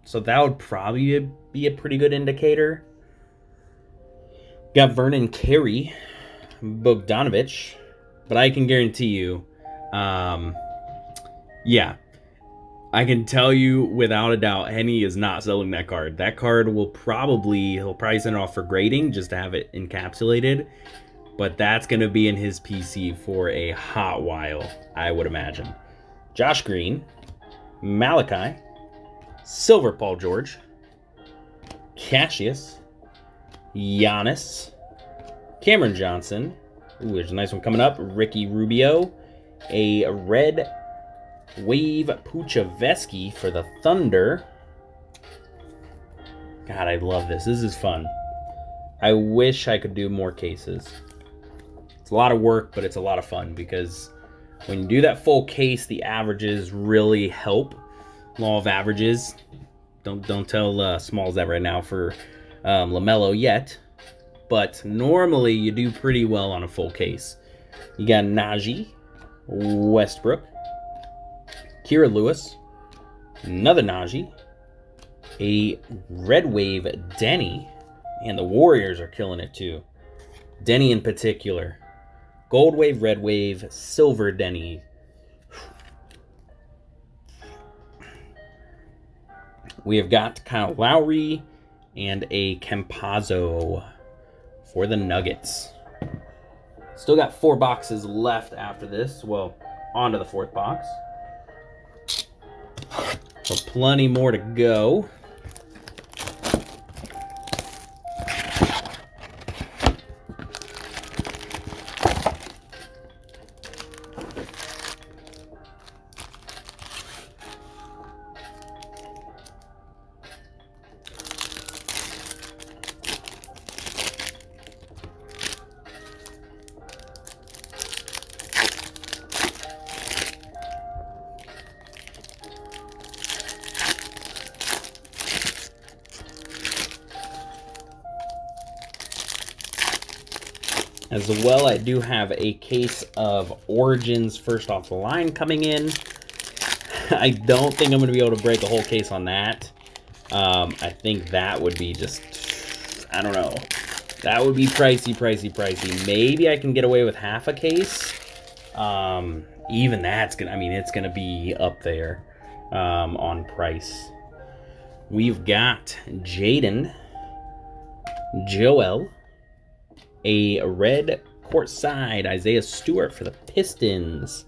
So that would probably be a pretty good indicator. Got Vernon Carey, Bogdanovich, but I can guarantee you, yeah, I can tell you without a doubt, Henny is not selling that card. That card he'll probably send it off for grading just to have it encapsulated, but that's going to be in his PC for a hot while, I would imagine. Josh Green, Malachi, Silver Paul George, Cassius, Giannis, Cameron Johnson. Ooh, there's a nice one coming up. Ricky Rubio, a Red Wave Puchavetsky for the Thunder. God, I love this. This is fun. I wish I could do more cases. It's a lot of work, but it's a lot of fun because when you do that full case, the averages really help. Law of averages. Don't tell Smalls that right now for LaMelo yet. But normally you do pretty well on a full case. You got Najee, Westbrook, Kira Lewis, another Najee, a Red Wave Denny, and the Warriors are killing it too. Denny in particular. Gold Wave, Red Wave, Silver Denny. We have got Kyle Lowry and a Campazzo for the Nuggets. Still got 4 boxes left after this. Well, on to the 4th box. So plenty more to go. As well, I do have a case of Origins first off the line coming in. I don't think I'm going to be able to break a whole case on that. I think that would be just, I don't know. That would be pricey, pricey, pricey. Maybe I can get away with half a case. Even that's gonna, I mean, it's gonna be up there on price. We've got Jaden, Joel, a red courtside Isaiah Stewart for the Pistons.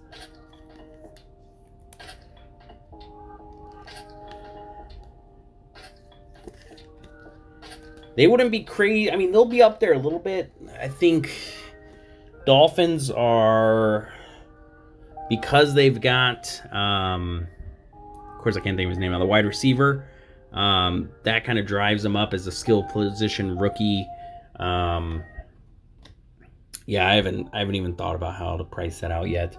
They wouldn't be crazy. I mean, they'll be up there a little bit. I think Dolphins are, because they've got, of course I can't think of his name now, the wide receiver. That kind of drives them up as a skill position rookie. Yeah, I haven't even thought about how to price that out yet.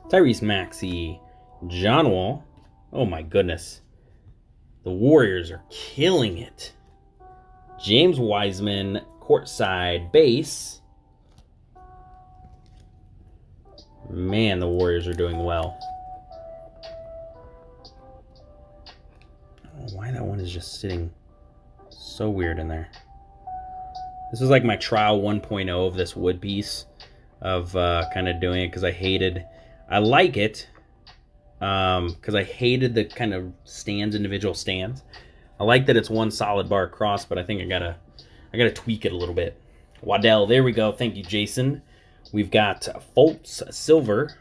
Tyrese Maxey, John Wall. Oh my goodness. The Warriors are killing it. James Wiseman, courtside base. Man, the Warriors are doing well. Oh, why that one is just sitting so weird in there. This is like my trial 1.0 of this wood piece of kind of doing it because I like it because I hated the kind of individual stands. I like that it's one solid bar across, but I think I gotta tweak it a little bit. Waddell, there we go. Thank you, Jason. We've got Fultz, Silver,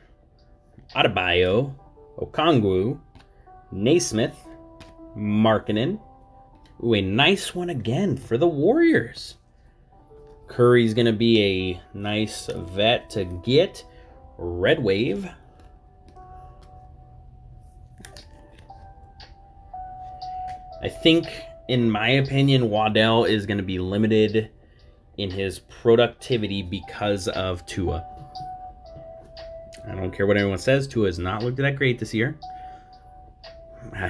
Adebayo, Okongwu, Naismith, Markkanen. Ooh, a nice one again for the Warriors. Curry's going to be a nice vet to get. Red Wave. I think, in my opinion, Waddell is going to be limited in his productivity because of Tua. I don't care what anyone says. Tua has not looked that great this year. I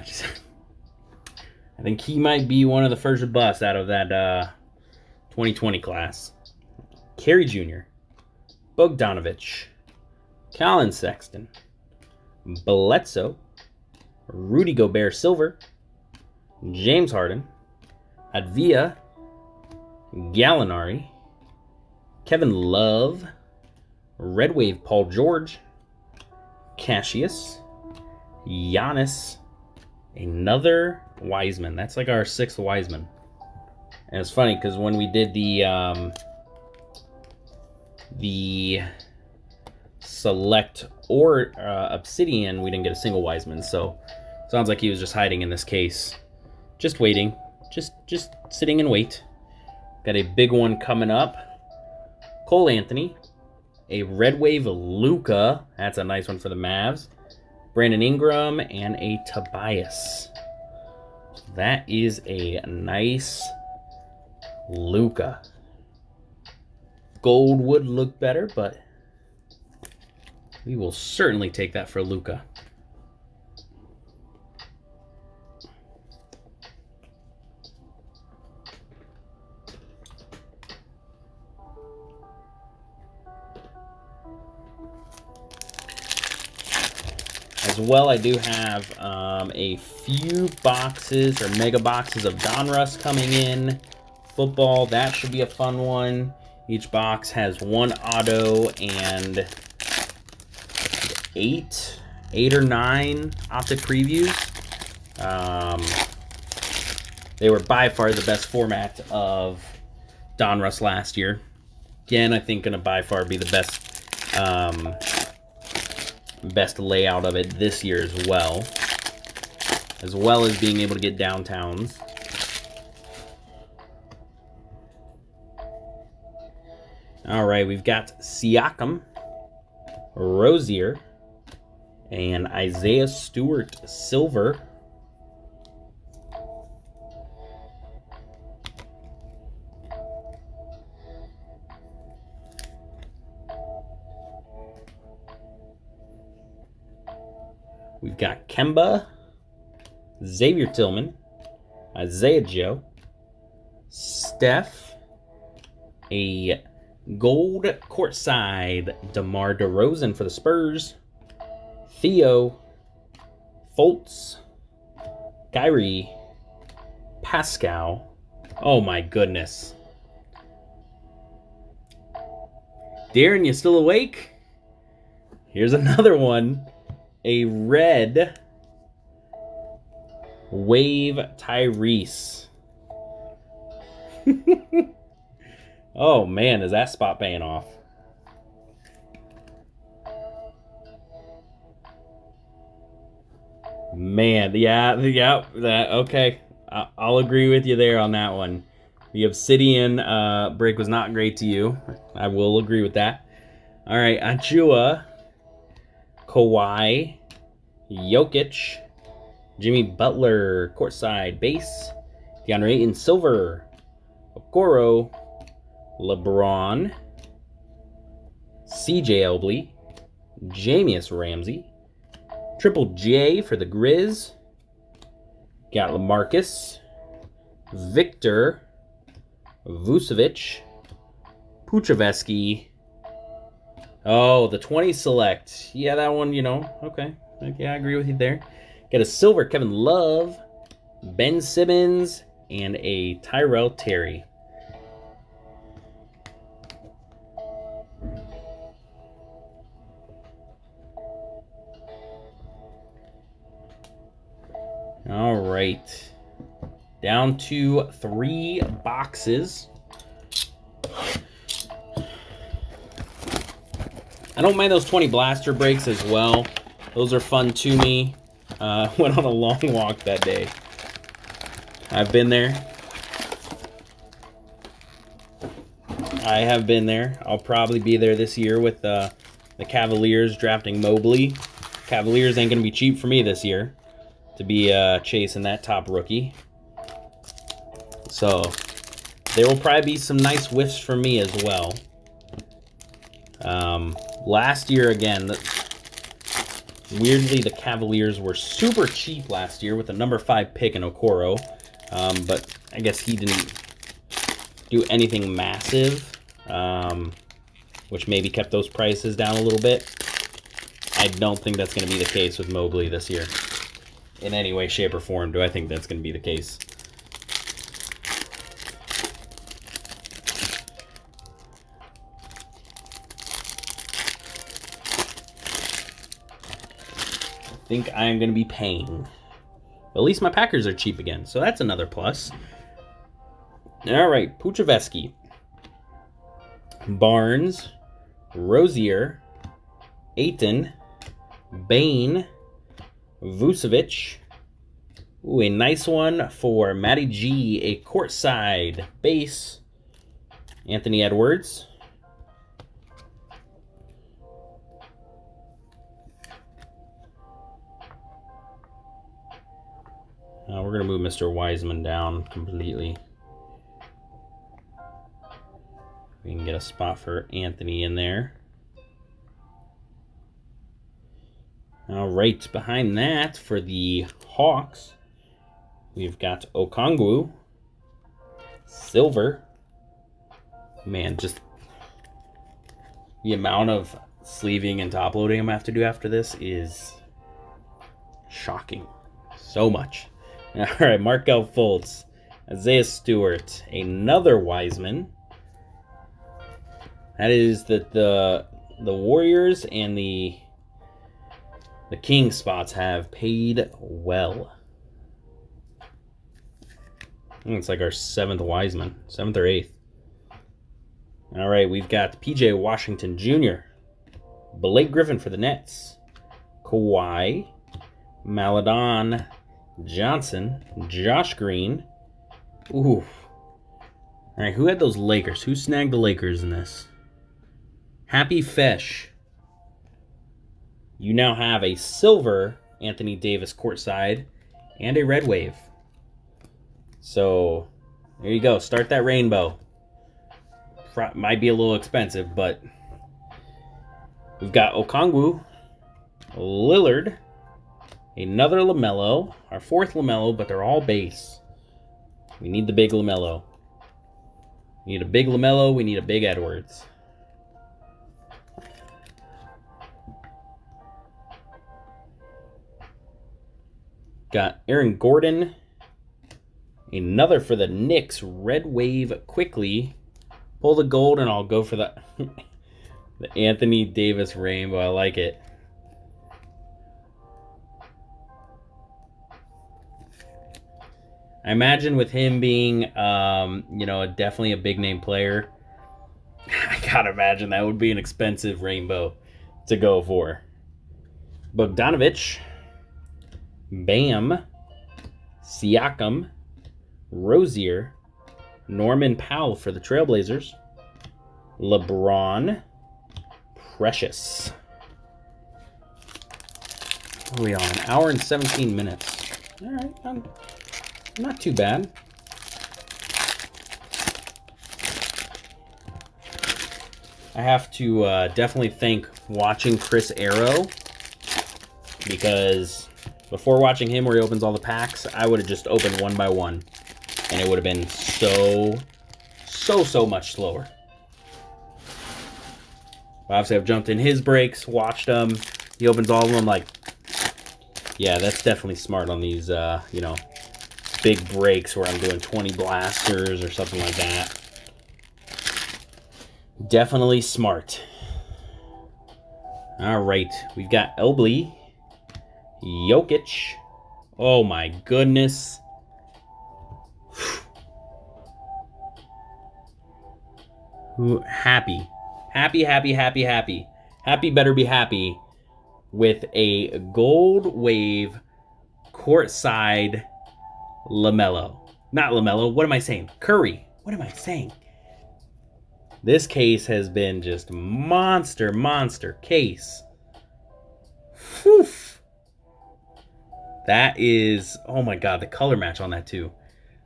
think he might be one of the first busts out of that 2020 class. Kerry Jr., Bogdanovich, Colin Sexton, Bledsoe, Rudy Gobert Silver, James Harden, Advia, Gallinari, Kevin Love, Red Wave Paul George, Cassius, Giannis, another Wiseman. That's like our 6th Wiseman. And it's funny because when we did the select or Obsidian, we didn't get a single Wiseman. So sounds like he was just hiding in this case, just waiting, just sitting and wait. Got a big one coming up. Cole Anthony, a Red Wave Luka. That's a nice one for the Mavs. Brandon Ingram and a Tobias. That is a nice Luka. Gold would look better, but we will certainly take that for Luka. As well, I do have a few boxes or mega boxes of Donruss coming in. Football, that should be a fun one. Each box has one auto and 8 or 9 optic previews. They were by far the best format of Donruss last year. Again, I think going to by far be the best layout of it this year as well as being able to get downtowns. All right, we've got Siakam, Rozier, and Isaiah Stewart Silver. We've got Kemba, Xavier Tillman, Isaiah Joe, Steph, a gold courtside DeMar DeRozan for the Spurs, Theo, Fultz, Kyrie, Pascal. Oh my goodness. Darren, you still awake? Here's another one. A red Wave Tyrese. Oh man, is that spot paying off? Man, yeah, that okay. I'll agree with you there on that one. The Obsidian break was not great to you. I will agree with that. All right, Achua, Kawhi, Jokic, Jimmy Butler, courtside base, DeAndre Ayton, silver, Okoro, LeBron, CJ Elbley, Jamius Ramsey, Triple J for the Grizz, got LaMarcus, Victor, Vucevic, Puchavetsky. Oh, the 20 select. Yeah, that one, okay. Yeah, I agree with you there. Got a silver Kevin Love, Ben Simmons, and a Tyrell Terry. All right. Down to 3 boxes. I don't mind those 20 blaster breaks as well. Those are fun to me. Went on a long walk that day. I've been there. I have been there. I'll probably be there this year with the Cavaliers drafting Mobley. Cavaliers ain't going to be cheap for me this year to be chasing that top rookie. So there will probably be some nice whiffs for me as well. Last year, again, weirdly, the Cavaliers were super cheap last year with the number 5 pick in Okoro. But I guess he didn't do anything massive, which maybe kept those prices down a little bit. I don't think that's going to be the case with Mobley this year. In any way, shape, or form, do I think that's going to be the case. I think I am going to be paying. But at least my Packers are cheap again, so that's another plus. All right, Puchavetsky, Barnes, Rozier, Ayton, Bane, Vucevic. Ooh, a nice one for Matty G, a courtside base. Anthony Edwards. We're going to move Mr. Wiseman down completely. We can get a spot for Anthony in there. All right, behind that for the Hawks, we've got Okongwu, silver. Man, just the amount of sleeving and top loading I'm going to have to do after this is shocking. So much. All right, Markel Fultz, Isaiah Stewart, another Wiseman. That is the Warriors and the King spots have paid well. I think it's like our 7th Wiseman, 7th or 8th. All right, we've got PJ Washington Jr., Blake Griffin for the Nets, Kawhi, Maladon Johnson, Josh Green. Ooh. All right, who had those Lakers? Who snagged the Lakers in this? Happy Fesh. You now have a silver Anthony Davis courtside and a red wave. So, there you go. Start that rainbow. Might be a little expensive, but we've got Okongwu, Lillard, another LaMelo, our 4th LaMelo, but they're all base. We need the big LaMelo. We need a big LaMelo. We need a big Edwards. Got Aaron Gordon. Another for the Knicks. Red wave quickly. Pull the gold and I'll go for the The Anthony Davis rainbow. I like it. I imagine with him being, you know, definitely a big name player, I gotta imagine that would be an expensive rainbow to go for. Bogdanovich, Bam, Siakam, Rozier, Norman Powell for the Trailblazers, LeBron, Precious. What are we on? An hour and 17 minutes. All right, not too bad. I have to definitely thank watching Chris Arrow, because before watching him where he opens all the packs, I would have just opened one by one, and it would have been so much slower. Obviously, I've jumped in his breaks, watched him. He opens all of them. Like, yeah, that's definitely smart on these, you know, big breaks where I'm doing 20 blasters or something like that. Definitely smart. All right, we've got Elbley, Jokic. Oh my goodness. Happy. Happy better be happy with a gold wave courtside LaMelo. Not LaMelo. What am I saying? Curry. What am I saying? This case has been just monster case. Whew. That is, oh my god, the color match on that too.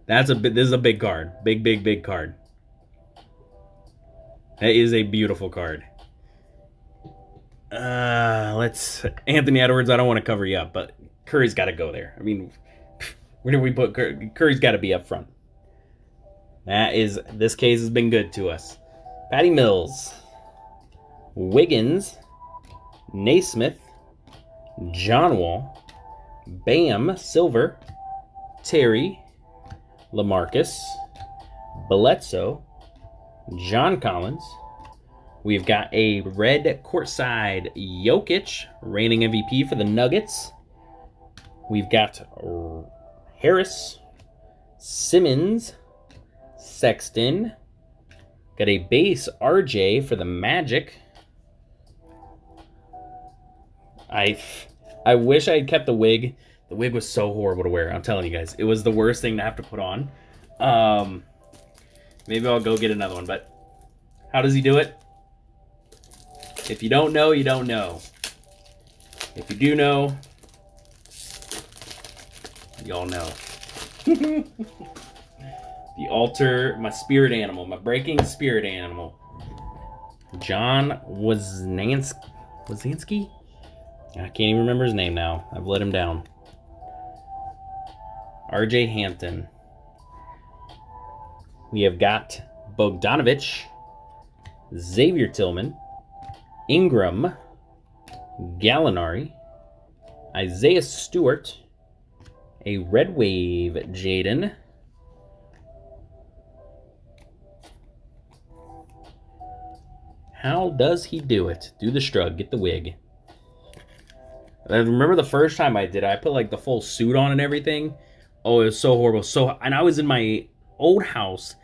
This is a big card. Big card. That is a beautiful card. Anthony Edwards, I don't want to cover you up, but Curry's got to go there. I mean, where do we put Curry? Curry's got to be up front. This case has been good to us. Patty Mills, Wiggins, Naismith, John Wall, Bam, Silver, Terry, LaMarcus, Bledsoe, John Collins. We've got a red courtside Jokic, reigning MVP for the Nuggets. We've got Harris, Simmons, Sexton. Got a base RJ for the Magic. I wish I had kept the wig. The wig was so horrible to wear. I'm telling you guys, it was the worst thing to have to put on. Maybe I'll go get another one. But how does he do it? If you don't know, you don't know. If you do know, y'all know. The altar, my spirit animal, my breaking spirit animal. John Wazinski? I can't even remember his name now. I've let him down. RJ Hampton. We have got Bogdanovich, Xavier Tillman, Ingram, Gallinari, Isaiah Stewart, a Red Wave Jaden, how does he do it? Do the shrug, get the wig. I remember the first time I did it, I put like the full suit on and everything. Oh, it was so horrible. And I was in my old house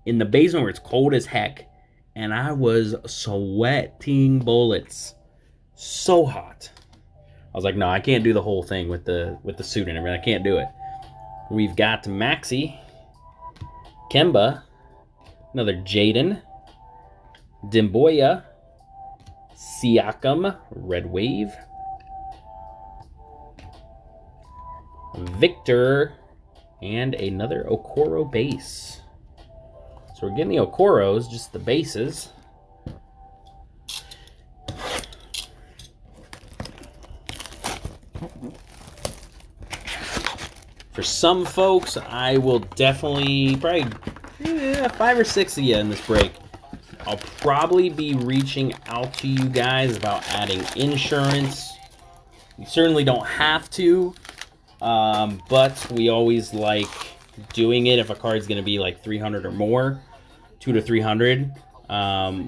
in the basement where it's cold as heck, and I was sweating bullets. So hot. I was like, no, I can't do the whole thing with the suit and everything. I can't do it. We've got Maxey, Kemba, another Jaden, Demboya, Siakam, Red Wave, Victor, and another Okoro base. So we're getting the Okoros, just the bases. For some folks, I will definitely, probably 5 or 6 of you in this break. I'll probably be reaching out to you guys about adding insurance. You certainly don't have to, but we always like doing it if a card's going to be like 300 or more, 200 to 300.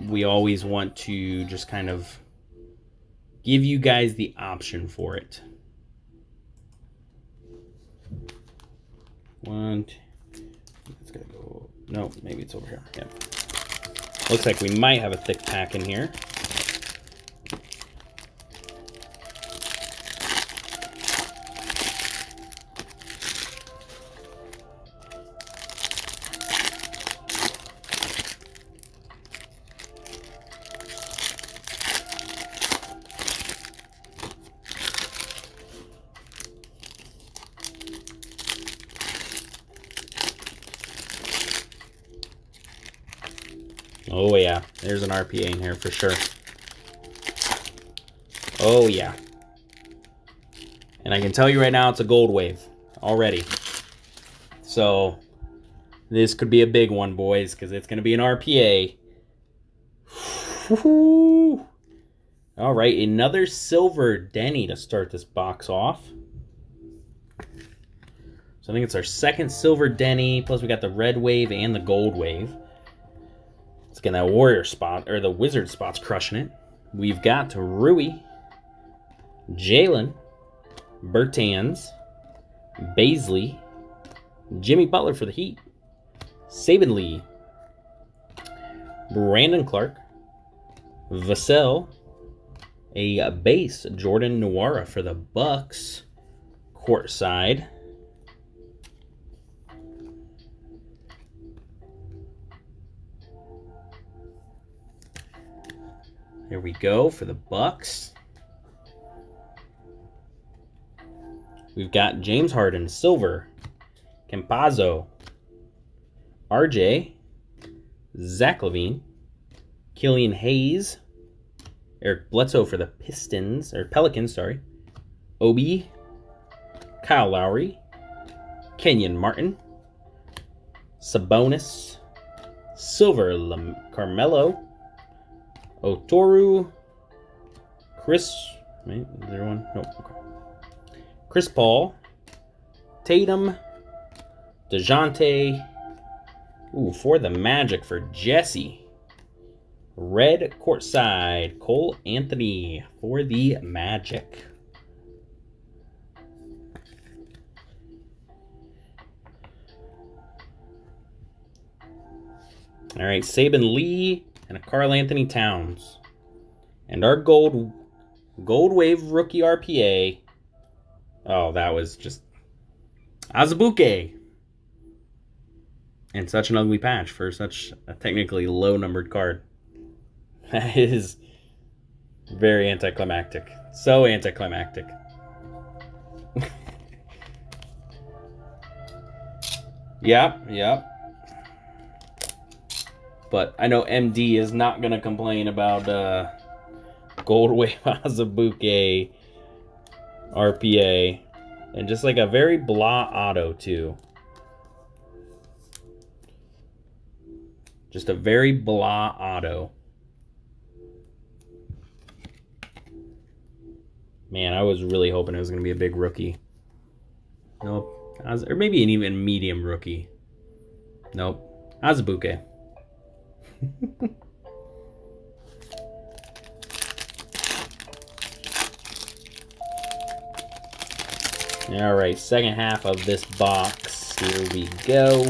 we always want to just kind of give you guys the option for it. One, it's gonna go. No, maybe it's over here. Yeah. Looks like we might have a thick pack in here. Oh yeah, there's an RPA in here for sure. Oh yeah. And I can tell you right now it's a gold wave already. So this could be a big one, boys, because it's going to be an RPA. All right, another silver Denny to start this box off. So I think it's our second silver Denny, plus we got the red wave and the gold wave. Let's get that warrior spot, or the wizard spot's crushing it. We've got Rui, Jalen, Bertans, Baisley, Jimmy Butler for the Heat, Saban Lee, Brandon Clark, Vassell, a base Jordan Nwora for the Bucks, courtside. There we go for the Bucks. We've got James Harden, silver, Campazzo, RJ, Zach LaVine, Killian Hayes, Eric Bledsoe for the Pelicans, Obi, Kyle Lowry, Kenyon Martin, Sabonis, silver Carmelo, Otoru, Chris Paul, Tatum, DeJounte, for the Magic for Jesse. Red courtside, Cole Anthony for the Magic. All right, Saban Lee and a Karl Anthony Towns. And our gold wave rookie RPA. Oh, that was just Azubuike. And such an ugly patch for such a technically low numbered card. That is very anticlimactic. So anticlimactic. Yep. But I know MD is not going to complain about Gold Wave Azubuike RPA. And just like a very blah auto, too. Just a very blah auto. Man, I was really hoping it was going to be a big rookie. Nope. Or maybe an even medium rookie. Nope. Azubuike. All right, second half of this box. Here we go.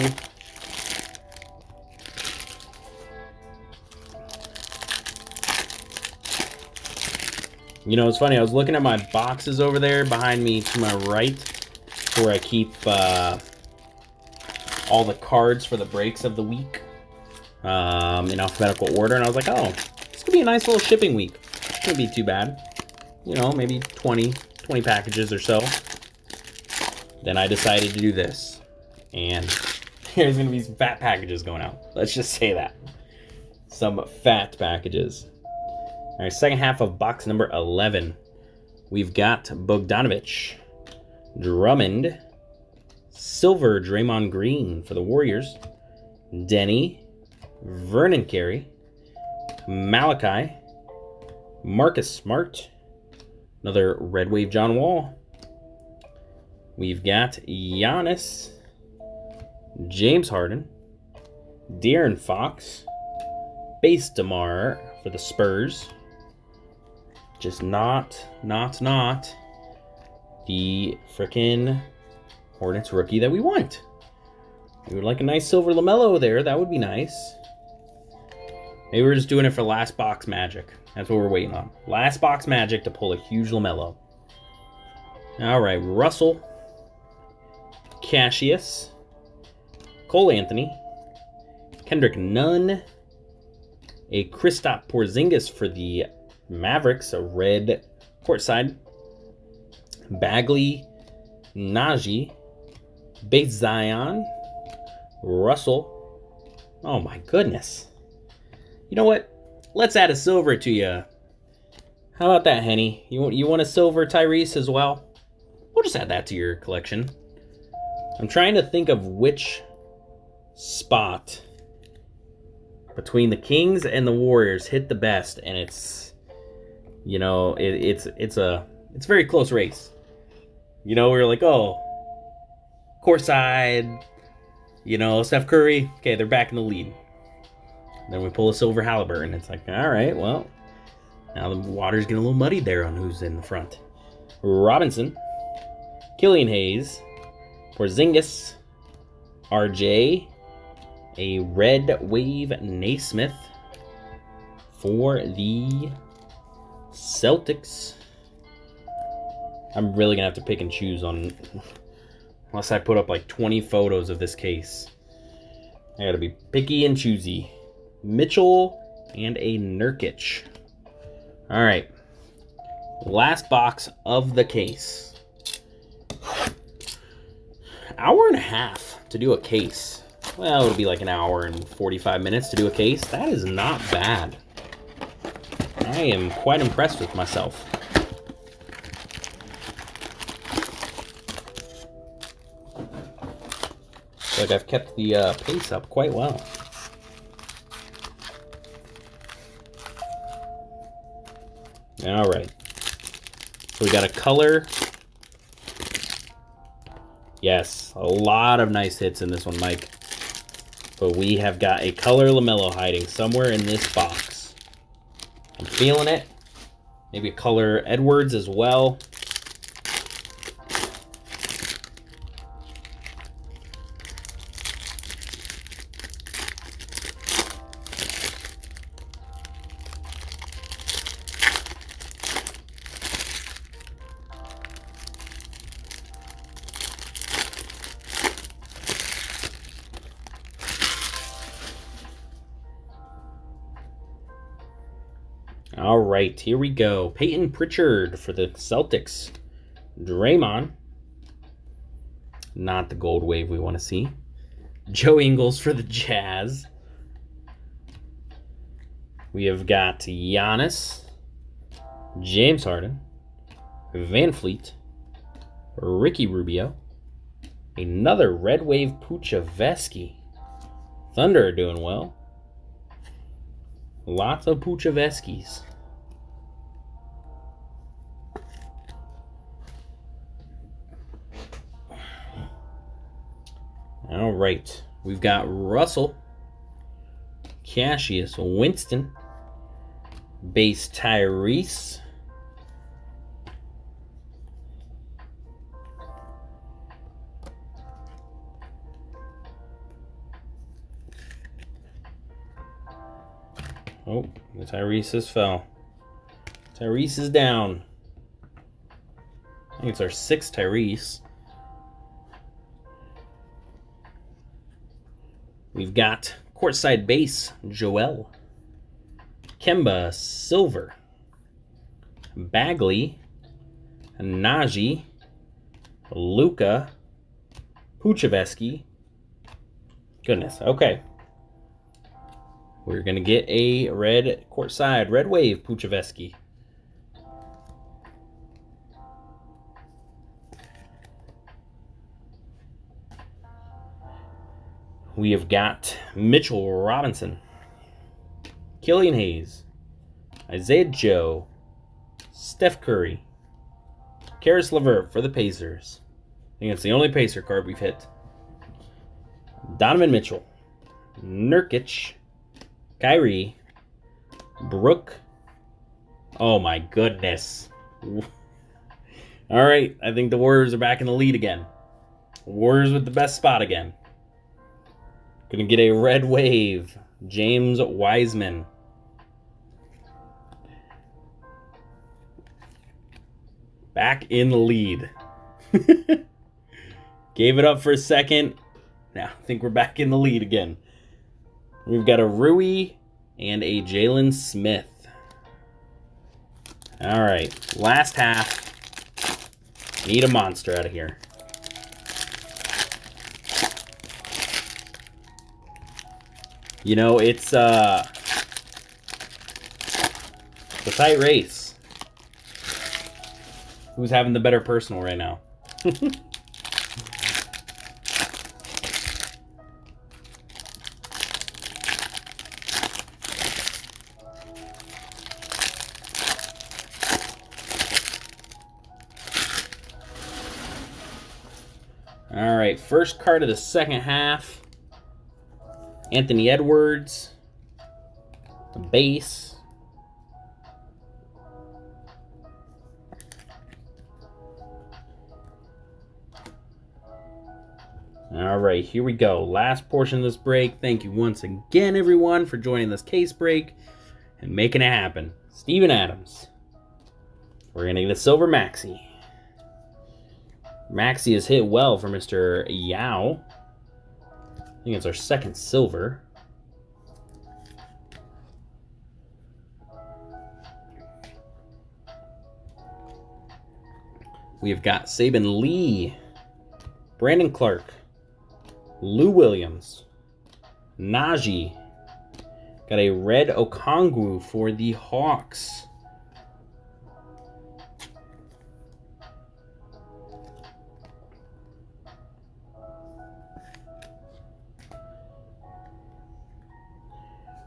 You know, it's funny. I was looking at my boxes over there behind me to my right, where I keep all the cards for the breaks of the week in alphabetical order, and I was like, oh, this could be a nice little shipping week. It shouldn't be too bad. You know, maybe 20 packages or so. Then I decided to do this, and there's going to be some fat packages going out. Let's just say that. Some fat packages. All right, second half of box number 11. We've got Bogdanovich, Drummond, silver Draymond Green for the Warriors, Denny, Vernon Carey, Malachi, Marcus Smart, another Red Wave John Wall. We've got Giannis, James Harden, De'Aaron Fox, base DeMar for the Spurs. Just not the frickin' Hornets rookie that we want. We would like a nice silver LaMelo there. That would be nice. Maybe we're just doing it for last box magic. That's what we're waiting on. Last box magic to pull a huge LaMelo. All right, Russell, Cassius, Cole Anthony, Kendrick Nunn, a Kristaps Porzingis for the Mavericks, a red courtside, Bagley, Najee, Base Zion, Russell. Oh my goodness. You know what? Let's add a silver to you. How about that, Henny? You want a silver Tyrese as well? We'll just add that to your collection. I'm trying to think of which spot between the Kings and the Warriors hit the best, and it's, you know, it's a very close race. You know, we're like, oh, courtside, you know, Steph Curry, okay, they're back in the lead. Then we pull a silver Halliburton. It's like, all right, well, now the water's getting a little muddy there on who's in the front. Robinson, Killian Hayes, Porzingis, RJ, a red wave Naismith for the Celtics. I'm really gonna have to pick and choose on, unless I put up like 20 photos of this case. I gotta be picky and choosy. Mitchell and a Nurkic. All right, last box of the case. Hour and a half to do a case. Well, it'll be like an hour and 45 minutes to do a case. That is not bad. I am quite impressed with myself. Like I've kept the pace up quite well. All right. So we got a color. Yes, a lot of nice hits in this one, Mike. But we have got a color LaMelo hiding somewhere in this box. I'm feeling it. Maybe a color Edwards as well. All right, here we go. Peyton Pritchard for the Celtics. Draymond. Not the gold wave we want to see. Joe Ingles for the Jazz. We have got Giannis. James Harden. Van Fleet. Ricky Rubio. Another red wave Puchavesky. Thunder are doing well. Lots of Puchaveskis. All right. We've got Russell, Cassius Winston, base Tyrese, oh, the Tyrese has fell. Tyrese is down. I think it's our 6th Tyrese. We've got courtside base, Joel. Kemba, silver. Bagley, Najee, Luka, Puchavesky. Goodness, okay. We're going to get a red courtside, red wave Puchavesky. We have got Mitchell Robinson, Killian Hayes, Isaiah Joe, Steph Curry, Karis LeVert for the Pacers. I think it's the only Pacer card we've hit. Donovan Mitchell, Nurkic, Kyrie, Brooke. Oh my goodness. All right, I think the Warriors are back in the lead again. Warriors with the best spot again. Gonna get a red wave. James Wiseman. Back in the lead. Gave it up for a second. Now I think we're back in the lead again. We've got a Rui and a Jalen Smith. All right, last half. Need a monster out of here. You know, it's a tight race. Who's having the better personal right now? All right, first card of the second half. Anthony Edwards, the base. All right, here we go. Last portion of this break. Thank you once again, everyone, for joining this case break and making it happen. Steven Adams. We're going to get a silver Maxi. Maxi has hit well for Mr. Yao. I think it's our second silver. We have got Saban Lee, Brandon Clark, Lou Williams, Najee. Got a red Okongwu for the Hawks.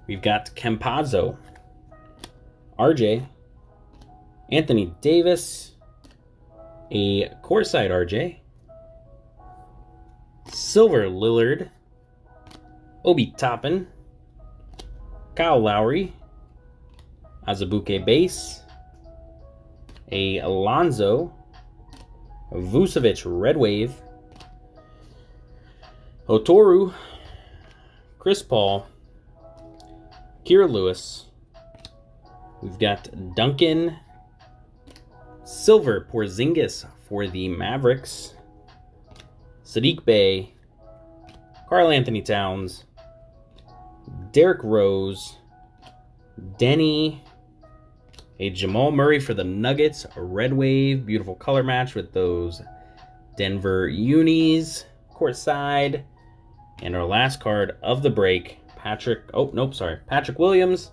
We've got Campazzo, RJ, Anthony Davis, a courtside RJ, silver Lillard, Obi Toppin, Kyle Lowry, Azubuike base, a Alonzo, Vucevic red wave, Otoru, Chris Paul, Kira Lewis. We've got Duncan, silver Porzingis for the Mavericks, Sadiq Bey, Karl Anthony Towns, Derrick Rose, Denny, a Jamal Murray for the Nuggets, a red wave, beautiful color match with those Denver unis, courtside, and our last card of the break, Patrick Williams.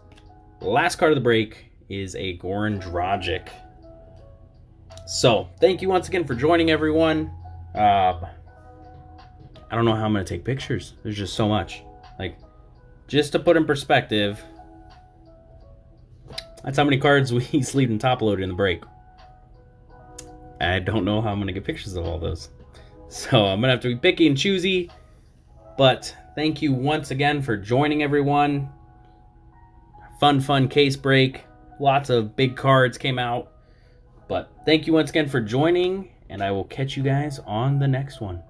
Last card of the break is a Goran Dragic. So, thank you once again for joining, everyone. I don't know how I'm going to take pictures. There's just so much. Like, just to put in perspective, that's how many cards we sleeved and top loaded in the break. I don't know how I'm going to get pictures of all those. So, I'm going to have to be picky and choosy. But thank you once again for joining, everyone. Fun case break. Lots of big cards came out. But thank you once again for joining, and I will catch you guys on the next one.